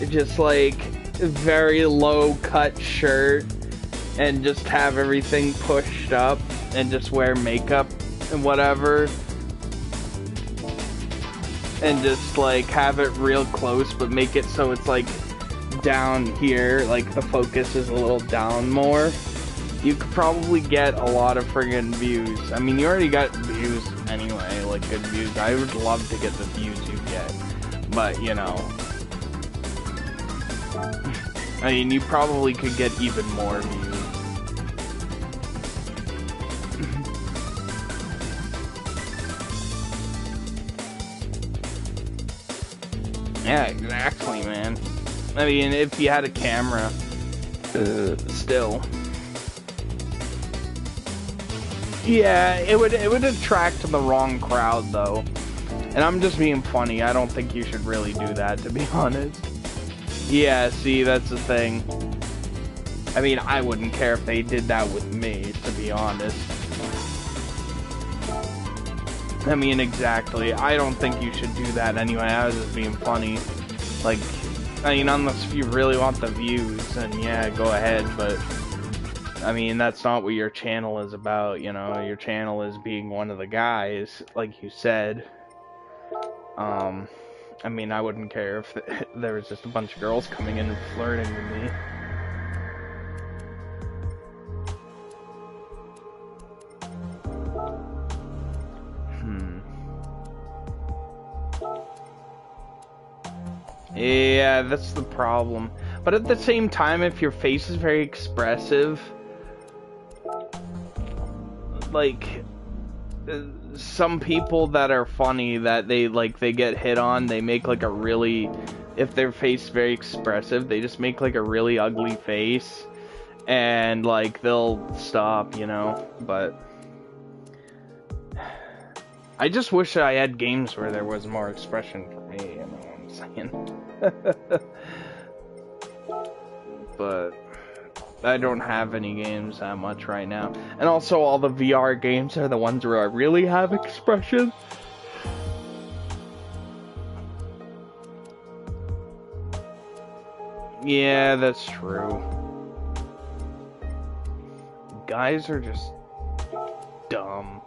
Just like a very low cut shirt and just have everything pushed up and just wear makeup and whatever. And just like have it real close but make it so it's like down here, like the focus is a little down more. You could probably get a lot of friggin' views. I mean, you already got views anyway, like good views. I would love to get the views you get, but you know, I mean, you probably could get even more views. Yeah, exactly, man. I mean, if you had a camera, still. Yeah, it would attract the wrong crowd, though. And I'm just being funny. I don't think you should really do that, to be honest. Yeah, see, that's the thing. I mean, I wouldn't care if they did that with me, to be honest. I mean, exactly. I don't think you should do that anyway. I was just being funny. Like, I mean, unless you really want the views, then yeah, go ahead, but... I mean, that's not what your channel is about, you know? Your channel is being one of the guys, like you said. I mean, I wouldn't care if there was just a bunch of girls coming in and flirting with me. Yeah, that's the problem. But at the same time, if your face is very expressive, like, some people that are funny, that they get hit on, they make like a really, if their face is very expressive, they just make like a really ugly face, and like they'll stop, you know. But I just wish I had games where there was more expression for me, you know what I'm saying? But I don't have any games that much right now. And also all the VR games are the ones where I really have expression. Yeah, that's true. Guys are just dumb.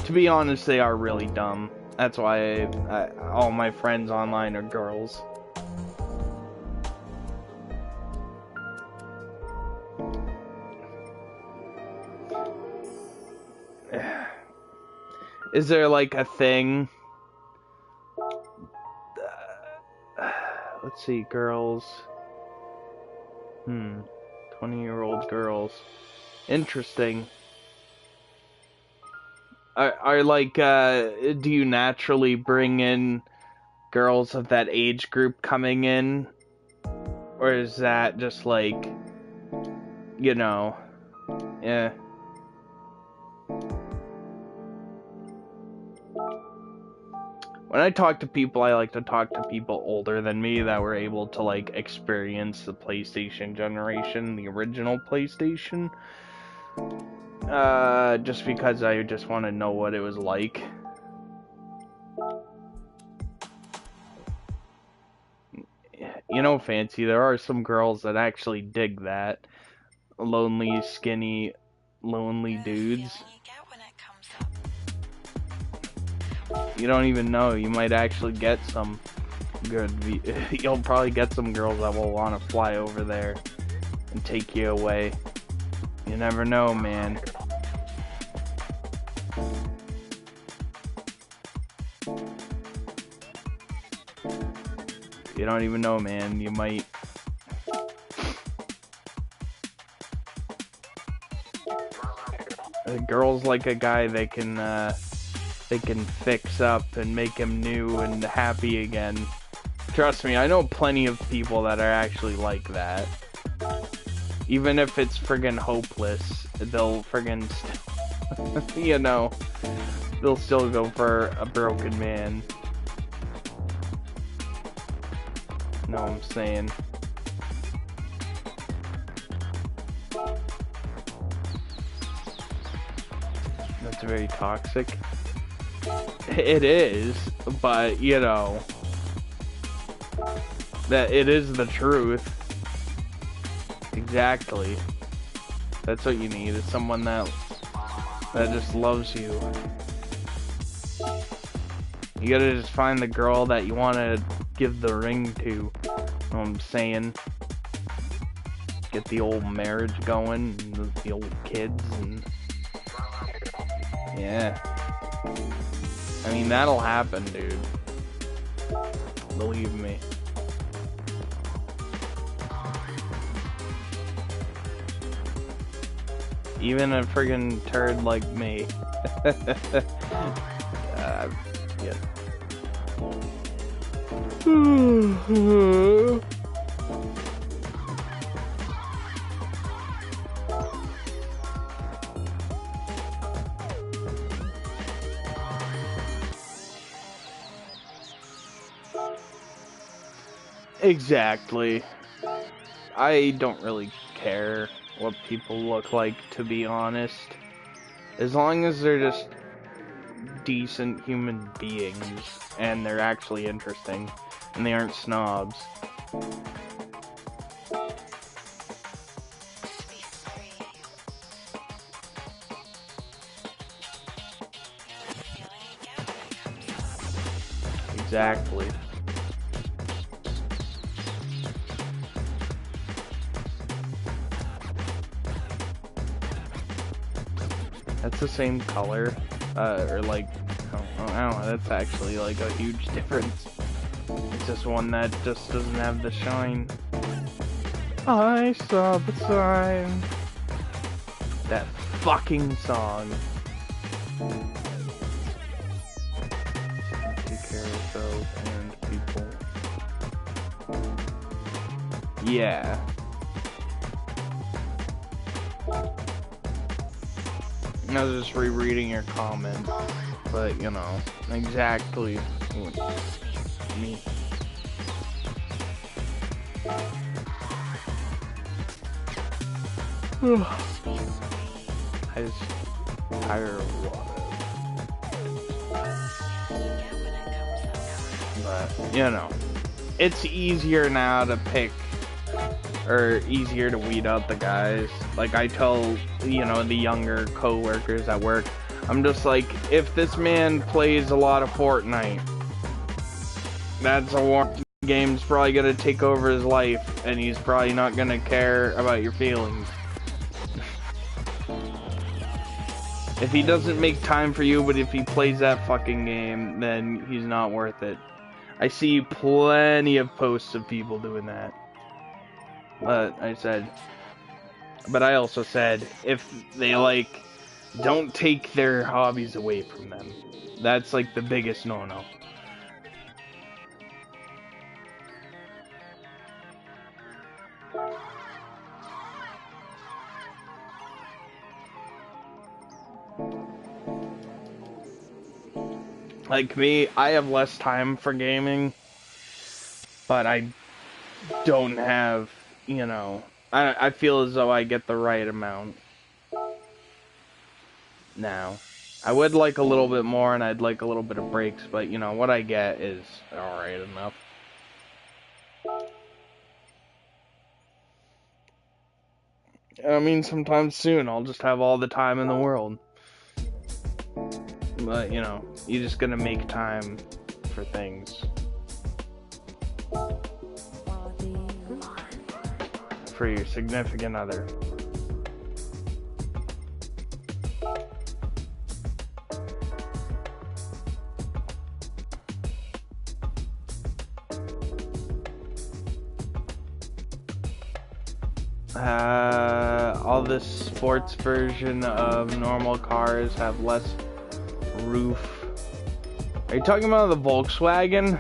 To be honest, they are really dumb. That's why all my friends online are girls. Is there like a thing? Let's see, girls. 20-year-old girls. Interesting. Are like, do you naturally bring in girls of that age group coming in? Or is that just like, you know, yeah. When I talk to people, I like to talk to people older than me that were able to, like, experience the PlayStation generation, the original PlayStation. Just because I just want to know what it was like. You know, Fancy, there are some girls that actually dig that. Lonely, skinny, lonely dudes. You don't even know, you might actually get some good, you'll probably get some girls that will want to fly over there and take you away. You never know, man. You don't even know, man. You might. Girls like a guy they can fix up and make him new and happy again. Trust me, I know plenty of people that are actually like that. Even if it's friggin' hopeless, they'll friggin' you know, they'll still go for a broken man. Know what I'm saying? That's very toxic. It is, but you know, that it is the truth. Exactly. That's what you need, is someone that just loves you. You gotta just find the girl that you wanna give the ring to. You know what I'm saying? Get the old marriage going, and the old kids, and yeah. I mean, that'll happen, dude. Believe me. Even a friggin' turd like me. Yeah. Exactly. I don't really care what people look like, to be honest. As long as they're just decent human beings and they're actually interesting and they aren't snobs. Exactly. That's the same color, or like, I don't know, that's actually like a huge difference. It's just one that just doesn't have the shine. I saw the sign. That fucking song. Take care of yourself and people. Yeah. I was just rereading your comment, but you know, exactly what me. I just tired of water. But, you know, it's easier now to pick, or easier to weed out the guys. Like, I tell, you know, the younger co-workers at work, I'm just like, if this man plays a lot of Fortnite, that's a game's probably gonna take over his life, and he's probably not gonna care about your feelings. If he doesn't make time for you, but if he plays that fucking game, then he's not worth it. I see plenty of posts of people doing that. But I also said, if they like, don't take their hobbies away from them. That's like the biggest no-no. Like me, I have less time for gaming, but I don't have, you know, I feel as though I get the right amount now. I would like a little bit more, and I'd like a little bit of breaks, but you know, what I get is alright enough. I mean, sometime soon I'll just have all the time in the world. But, you know, you're just gonna make time for things. For your significant other. All the sports version of normal cars have less roof. Are you talking about the Volkswagen?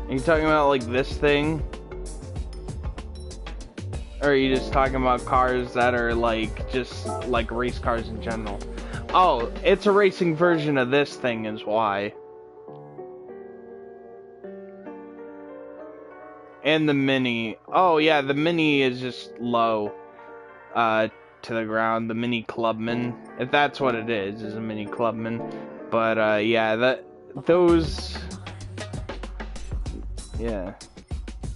Are you talking about like this thing? Or are you just talking about cars that are like just like race cars in general? Oh, it's a racing version of this thing is why. And the Mini. Oh yeah, the Mini is just low to the ground. The Mini Clubman, if that's what it is a Mini Clubman. But yeah, those. Yeah,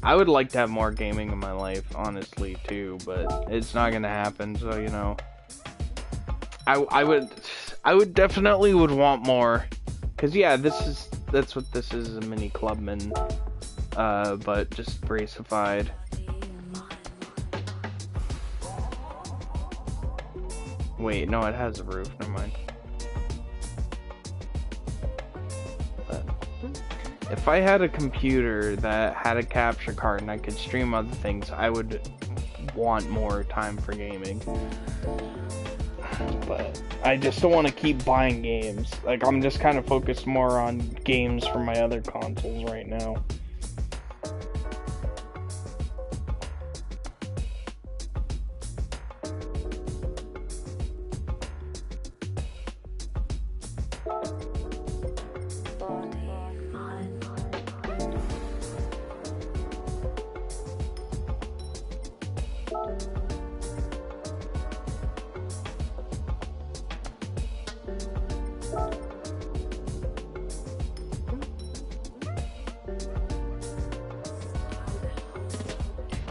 I would like to have more gaming in my life, honestly, too, but it's not gonna happen. So you know, I would definitely would want more, cause yeah, that's what this is, a Mini Clubman. But just racified. Wait, no, it has a roof. Never mind. But if I had a computer that had a capture card and I could stream other things, I would want more time for gaming. But I just don't want to keep buying games. Like, I'm just kind of focused more on games for my other consoles right now.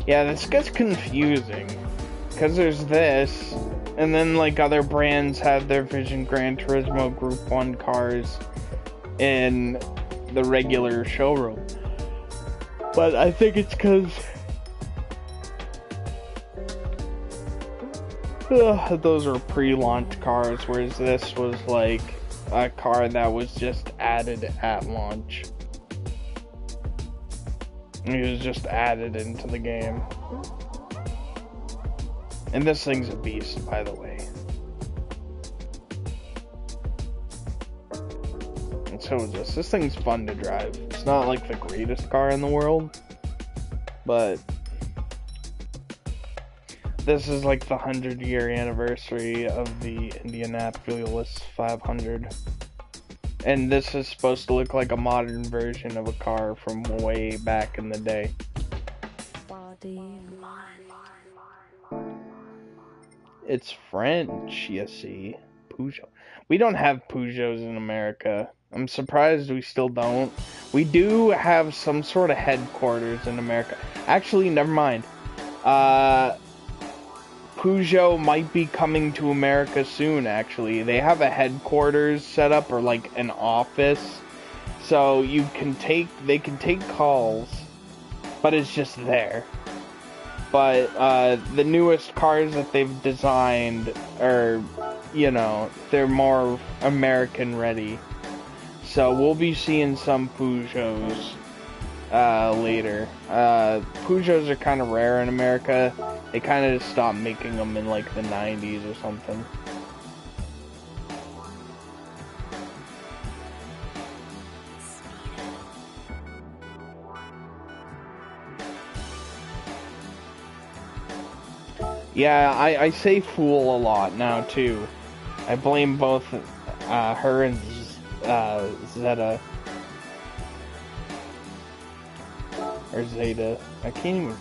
Yeah, this gets confusing, because there's this, and then like other brands have their Vision Gran Turismo Group 1 cars in the regular showroom. But I think it's because those are pre-launch cars, whereas this was like a car that was just added at launch. It was just added into the game. And this thing's a beast, by the way. And so is this. This thing's fun to drive. It's not like the greatest car in the world, but this is like the 100-year anniversary of the Indianapolis 500. And this is supposed to look like a modern version of a car from way back in the day. It's French, you see. Peugeot. We don't have Peugeots in America. I'm surprised we still don't. We do have some sort of headquarters in America. Actually, never mind. Peugeot might be coming to America soon, actually. They have a headquarters set up, or like an office. So they can take calls, but it's just there. But the newest cars that they've designed are, you know, they're more American ready. So we'll be seeing some Peugeots later. Peugeots are kind of rare in America. They kind of just stopped making them in like the 90s or something. Yeah, I say fool a lot now too. I blame both her and Zeta. Or Zeta. I can't even...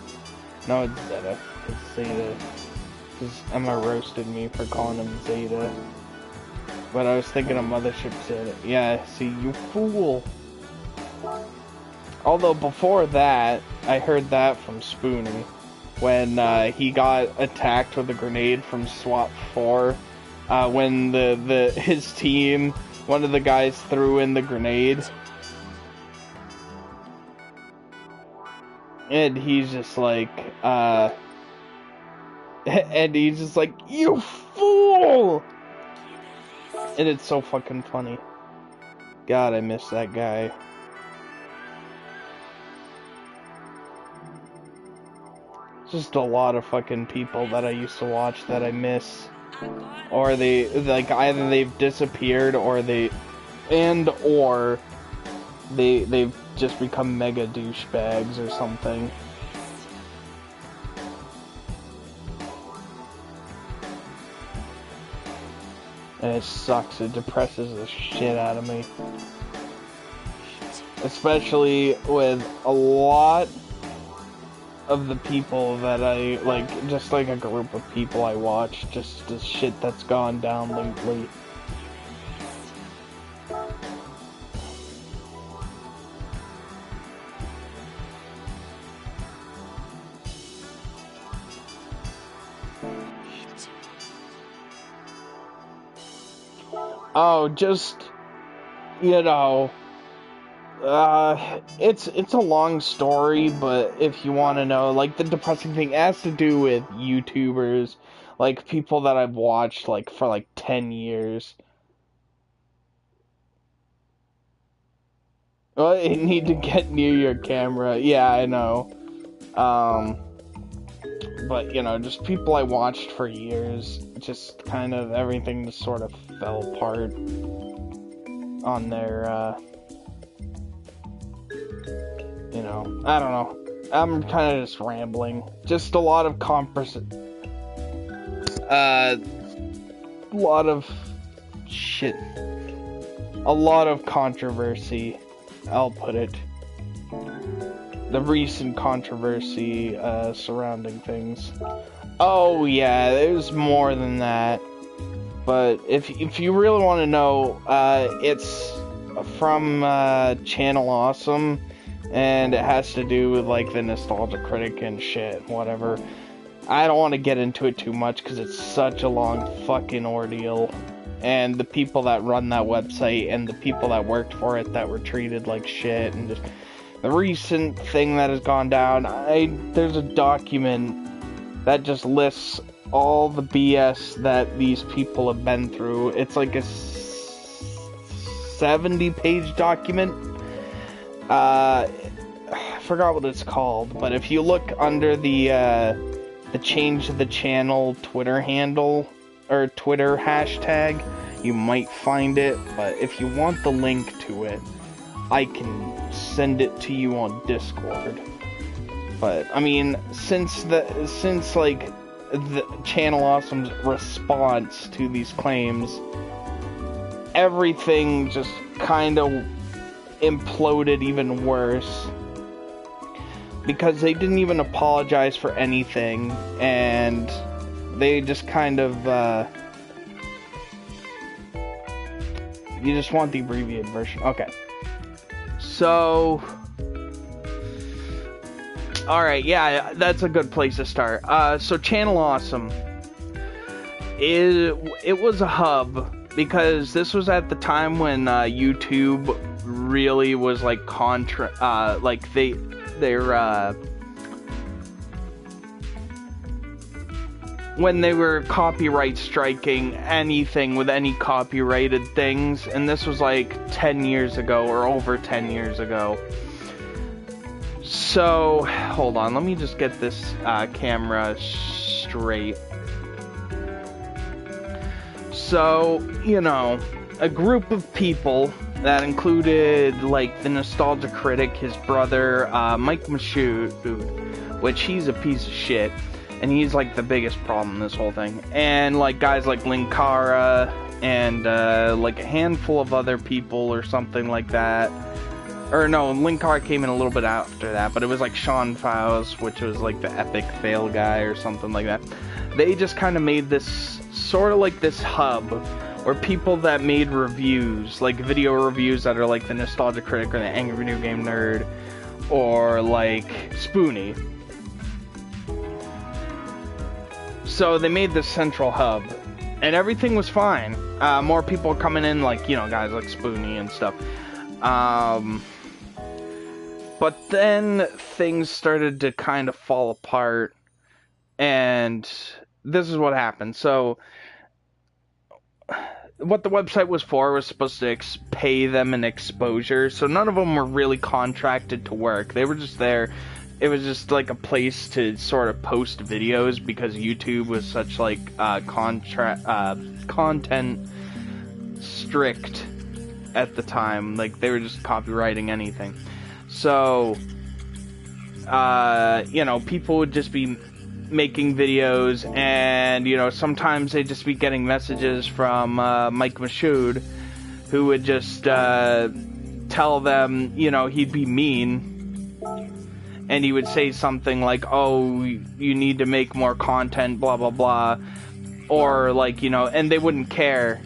No, it's Zeta. It's Zeta. Because Emma roasted me for calling him Zeta. But I was thinking of Mothership Zeta. Yeah, see, you fool. Although before that, I heard that from Spoonie. When he got attacked with a grenade from SWAT 4. When his team, one of the guys threw in the grenade. And he's just like, and he's just like, you fool! And it's so fucking funny. God, I miss that guy. Just a lot of fucking people that I used to watch that I miss. Or they, like, either they've disappeared or they've just become mega douchebags or something. And it sucks, it depresses the shit out of me. Especially with a lot of the people that I, like, just like a group of people I watch, just the shit that's gone down lately. Oh, just, you know, it's a long story, but if you want to know, like, the depressing thing has to do with YouTubers, like, people that I've watched, like, for, like, 10 years. Well, you need to get near your camera, yeah, I know. But, you know, just people I watched for years, just kind of everything just sort of fell apart on their, you know, I don't know. I'm kind of just rambling. Just a lot of a lot of controversy, I'll put it. The recent controversy surrounding things. Oh yeah, there's more than that. But if you really want to know, it's from Channel Awesome, and it has to do with like the Nostalgia Critic and shit, whatever. I don't want to get into it too much because it's such a long fucking ordeal. And the people that run that website and the people that worked for it that were treated like shit, and just the recent thing that has gone down. There's a document that just lists all the BS that these people have been through. It's like a 70-page document. I forgot what it's called, but if you look under the change the channel Twitter handle or Twitter hashtag, you might find it. But if you want the link to it, I can send it to you on Discord. But I mean, since like the Channel Awesome's response to these claims, everything just kind of imploded even worse, because they didn't even apologize for anything, and they just kind of you just want the abbreviated version. Okay, so alright, yeah, that's a good place to start. So Channel Awesome, it was a hub, because this was at the time when YouTube really was like when they were copyright striking anything with any copyrighted things, and this was like 10 years ago, or over 10 years ago. So, hold on, let me just get this camera straight. So, you know, a group of people that included, like, the Nostalgia Critic, his brother, Mike Mashoud, which he's a piece of shit, and he's, like, the biggest problem in this whole thing, and, like, guys like Linkara, and, like, a handful of other people, or something like that. Or, no, Linkara came in a little bit after that, but it was, like, Sean Faust, which was, like, the epic fail guy, or something like that. They just kind of made this, sort of like this hub, or people that made reviews, like video reviews that are like the Nostalgia Critic or the Angry Video Game Nerd, or like Spoony. So they made this central hub, and everything was fine. More people coming in, like, you know, guys like Spoony and stuff. But then things started to kind of fall apart, and this is what happened. So what the website was for was supposed to pay them an exposure, so none of them were really contracted to work. They were just there. It was just like a place to sort of post videos, because YouTube was such like content strict at the time. Like, they were just copywriting anything. So you know, people would just be making videos, and, you know, sometimes they'd just be getting messages from Mike Mashoud, who would just tell them, you know, he'd be mean, and he would say something like, oh, you need to make more content, blah blah blah, or like, you know, and they wouldn't care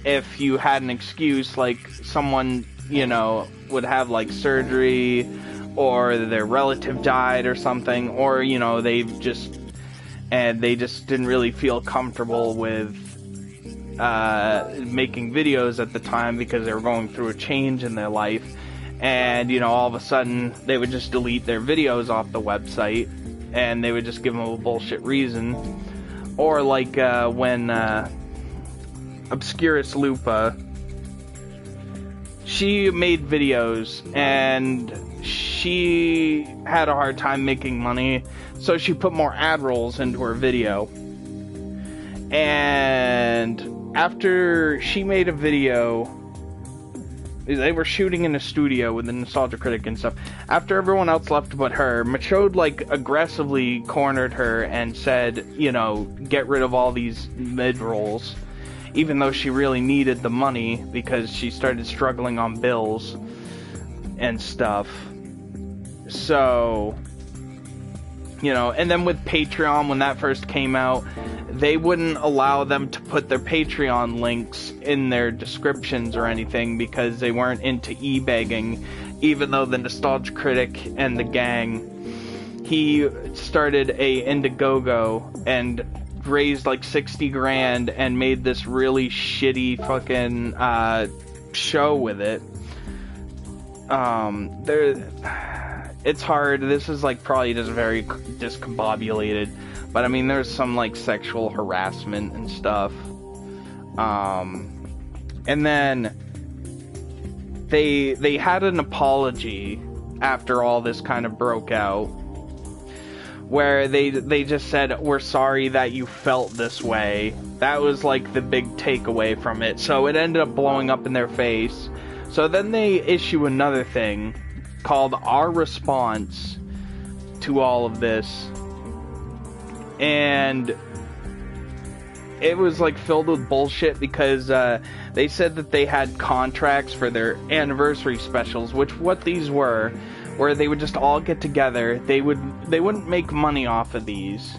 if you had an excuse, like someone, you know, would have like surgery, or their relative died or something, or, you know, they just didn't really feel comfortable with making videos at the time, because they were going through a change in their life, and, you know, all of a sudden they would just delete their videos off the website, and they would just give them a bullshit reason. Or like when Obscurus Lupa, she made videos, and she had a hard time making money, so she put more ad rolls into her video. And after she made a video, they were shooting in a studio with the Nostalgia Critic and stuff. After everyone else left but her, Mashoud, like, aggressively cornered her and said, you know, get rid of all these mid-rolls, even though she really needed the money, because she started struggling on bills and stuff. So You know, and then with Patreon, when that first came out, they wouldn't allow them to put their Patreon links in their descriptions or anything because they weren't into e-begging, even though the Nostalgia Critic and the gang, he started a Indiegogo and raised like 60 grand and made this really shitty fucking show with it. It's hard. This is like probably just very discombobulated, but I mean there's some like sexual harassment and stuff. And then they had an apology after all this kind of broke out, where they just said, we're sorry that you felt this way. That was like the big takeaway from it. So it ended up blowing up in their face. So then they issue another thing called Our Response to all of this, and it was like filled with bullshit because they said that they had contracts for their anniversary specials, which what these were, where they would just all get together. They wouldn't make money off of these,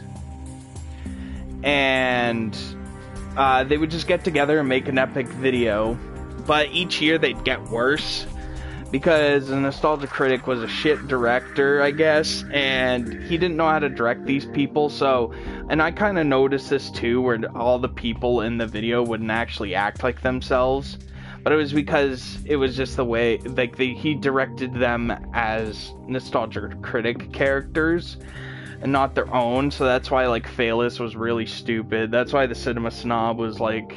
and they would just get together and make an epic video, but each year they'd get worse. Because the Nostalgia Critic was a shit director, I guess, and he didn't know how to direct these people, so, and I kind of noticed this too, where all the people in the video wouldn't actually act like themselves, but it was because it was just the way, like, he directed them as Nostalgia Critic characters, and not their own, so that's why, like, Phaelus was really stupid. That's why the Cinema Snob was, like,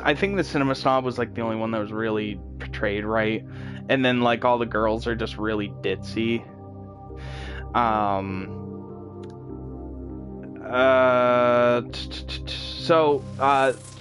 I think the Cinema Snob was, like, the only one that was really portrayed right. And then, like, all the girls are just really ditzy.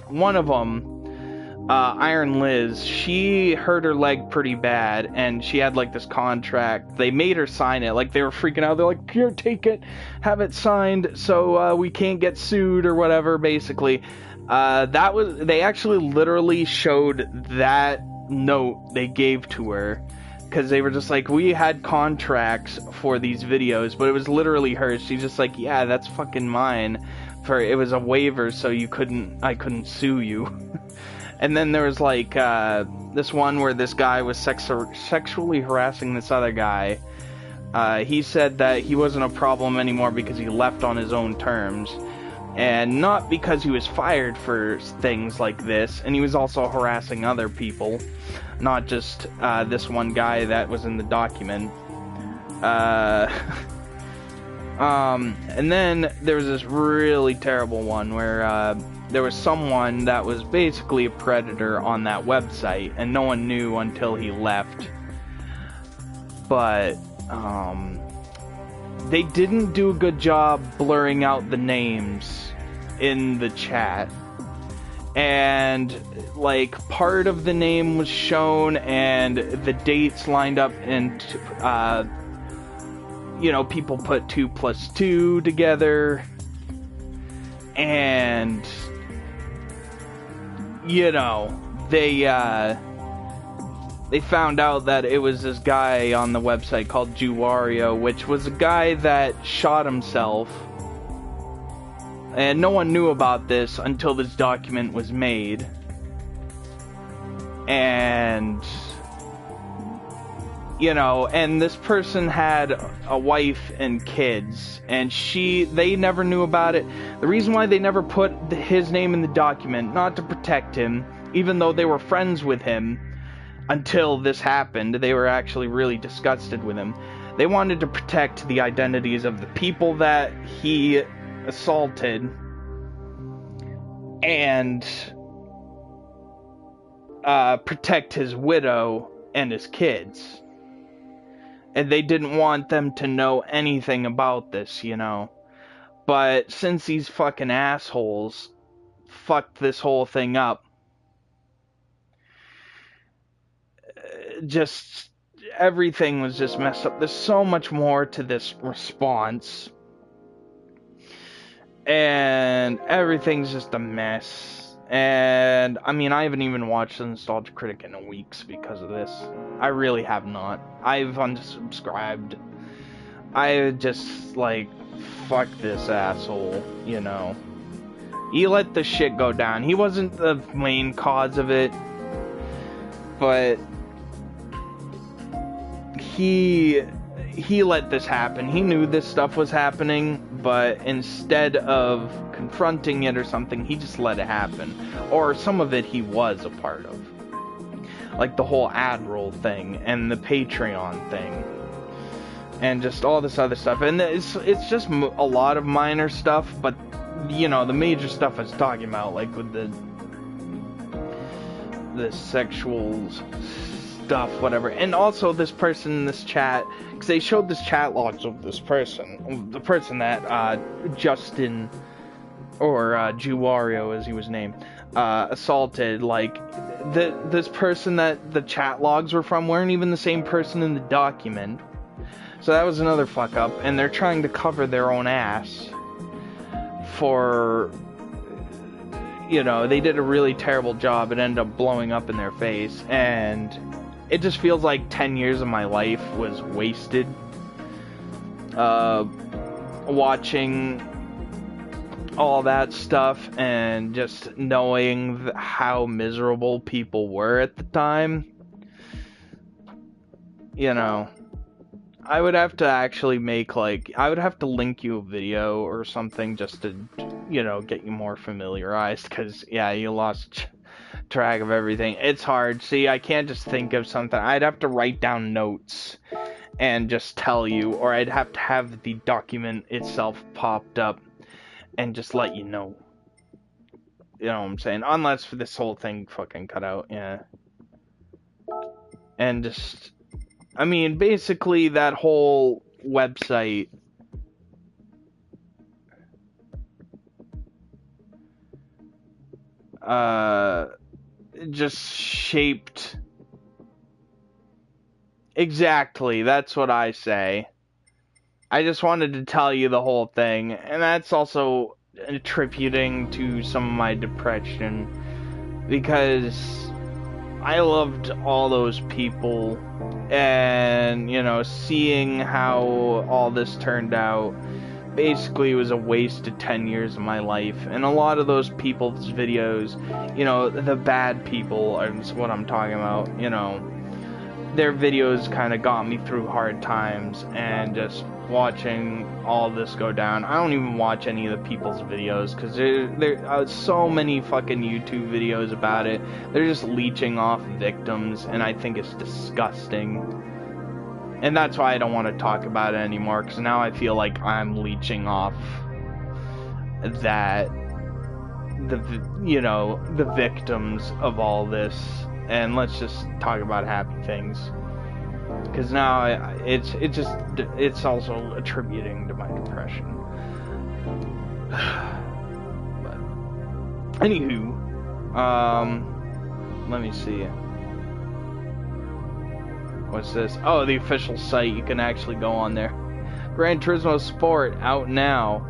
One of them, Iron Liz, she hurt her leg pretty bad, and she had, like, this contract. They made her sign it. Like, they were freaking out. They're like, here, take it, have it signed, so, we can't get sued or whatever, basically. They actually literally showed that note they gave to her, because they were just like, we had contracts for these videos, but it was literally hers. She's just like, yeah, that's fucking mine, for it was a waiver, so I couldn't sue you. And then there was like this one where this guy was sexually harassing this other guy. He said that he wasn't a problem anymore because he left on his own terms, and not because he was fired for things like this, and he was also harassing other people, not just this one guy that was in the document. And then there was this really terrible one where there was someone that was basically a predator on that website, and no one knew until he left. But they didn't do a good job blurring out the names in the chat, and like part of the name was shown and the dates lined up, and people put 2 plus 2 together, and they found out that it was this guy on the website called Juwario, which was a guy that shot himself. And no one knew about this until this document was made. And, and this person had a wife and kids, and they never knew about it. The reason why they never put his name in the document, not to protect him, even though they were friends with him, until this happened, they were actually really disgusted with him. They wanted to protect the identities of the people that he assaulted, and protect his widow and his kids. And they didn't want them to know anything about this, But since these fucking assholes fucked this whole thing up, just everything was just messed up. There's so much more to this response, and everything's just a mess. And I mean, I haven't even watched the Nostalgia Critic in weeks because of this. I really have not. I've unsubscribed. I just, like, fuck this asshole, you know. He let the shit go down. He wasn't the main cause of it, but he let this happen. He knew this stuff was happening, but instead of confronting it or something, he just let it happen. Or some of it he was a part of. Like the whole ad roll thing and the Patreon thing. And just all this other stuff. And it's just a lot of minor stuff, but you know, the major stuff I was talking about, like with the sexual stuff, whatever. And also this person in this chat, because they showed this chat logs of this person, the person that Justin, or Juwario as he was named, assaulted. Like this person that the chat logs were from weren't even the same person in the document. So that was another fuck up, and they're trying to cover their own ass for, you know, they did a really terrible job. It ended up blowing up in their face, and it just feels like 10 years of my life was wasted watching all that stuff and just knowing how miserable people were at the time. You know, I would have to actually make, like, I would have to link you a video or something just to, you know, get you more familiarized, because, yeah, you lost track of everything. It's hard. See, I can't just think of something. I'd have to write down notes and just tell you, or I'd have to have the document itself popped up and just let you know. You know what I'm saying? Unless for this whole thing fucking cut out, yeah. And just, I mean, basically that whole website just shaped, exactly, that's what I say. I just wanted to tell you the whole thing, and that's also attributing to some of my depression, because I loved all those people, and, you know, seeing how all this turned out basically was a waste of 10 years of my life. And a lot of those people's videos, you know, the bad people is what I'm talking about, you know, their videos kind of got me through hard times, and just watching all this go down. I don't even watch any of the people's videos, because there are so many fucking YouTube videos about it. They're just leeching off victims, and I think it's disgusting. And that's why I don't want to talk about it anymore, because now I feel like I'm leeching off that, you know, the victims of all this. And let's just talk about happy things, because now it's also attributing to my depression. But anywho, let me see. What's this? Oh, the official site. You can actually go on there. Gran Turismo Sport out now.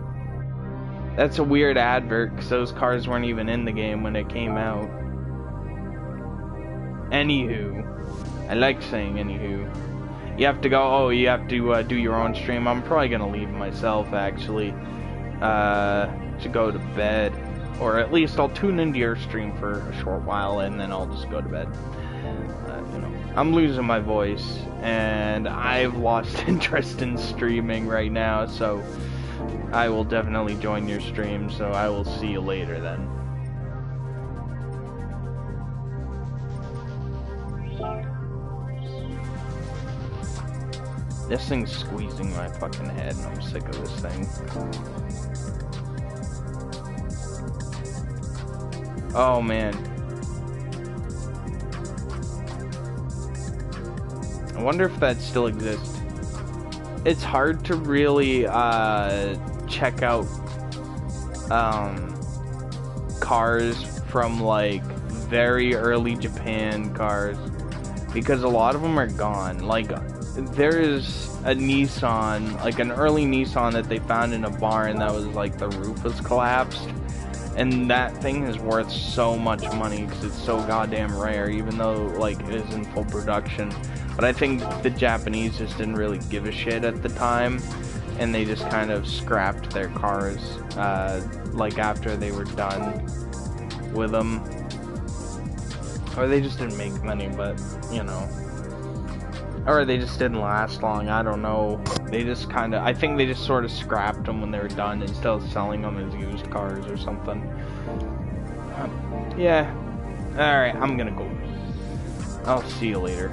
That's a weird advert, because those cars weren't even in the game when it came out. Anywho, I like saying anywho. You have to go, oh, you have to do your own stream. I'm probably gonna leave myself, actually, to go to bed. Or at least I'll tune into your stream for a short while, and then I'll just go to bed. You know, I'm losing my voice, and I've lost interest in streaming right now, so I will definitely join your stream, so I will see you later then. This thing's squeezing my fucking head, and I'm sick of this thing. Oh, man. I wonder if that still exists. It's hard to really, check out, cars from, like, very early Japan cars, because a lot of them are gone. Like, there is a Nissan, like an early Nissan that they found in a barn that was like the roof was collapsed, and that thing is worth so much money because it's so goddamn rare, even though like it is in full production. But I think the Japanese just didn't really give a shit at the time, and they just kind of scrapped their cars, like after they were done with them. Or they just didn't make money, but, you know. Or they just didn't last long, I don't know. They just kind of, I think they just sort of scrapped them when they were done instead of selling them as used cars or something. Yeah. Alright, I'm gonna go. I'll see you later.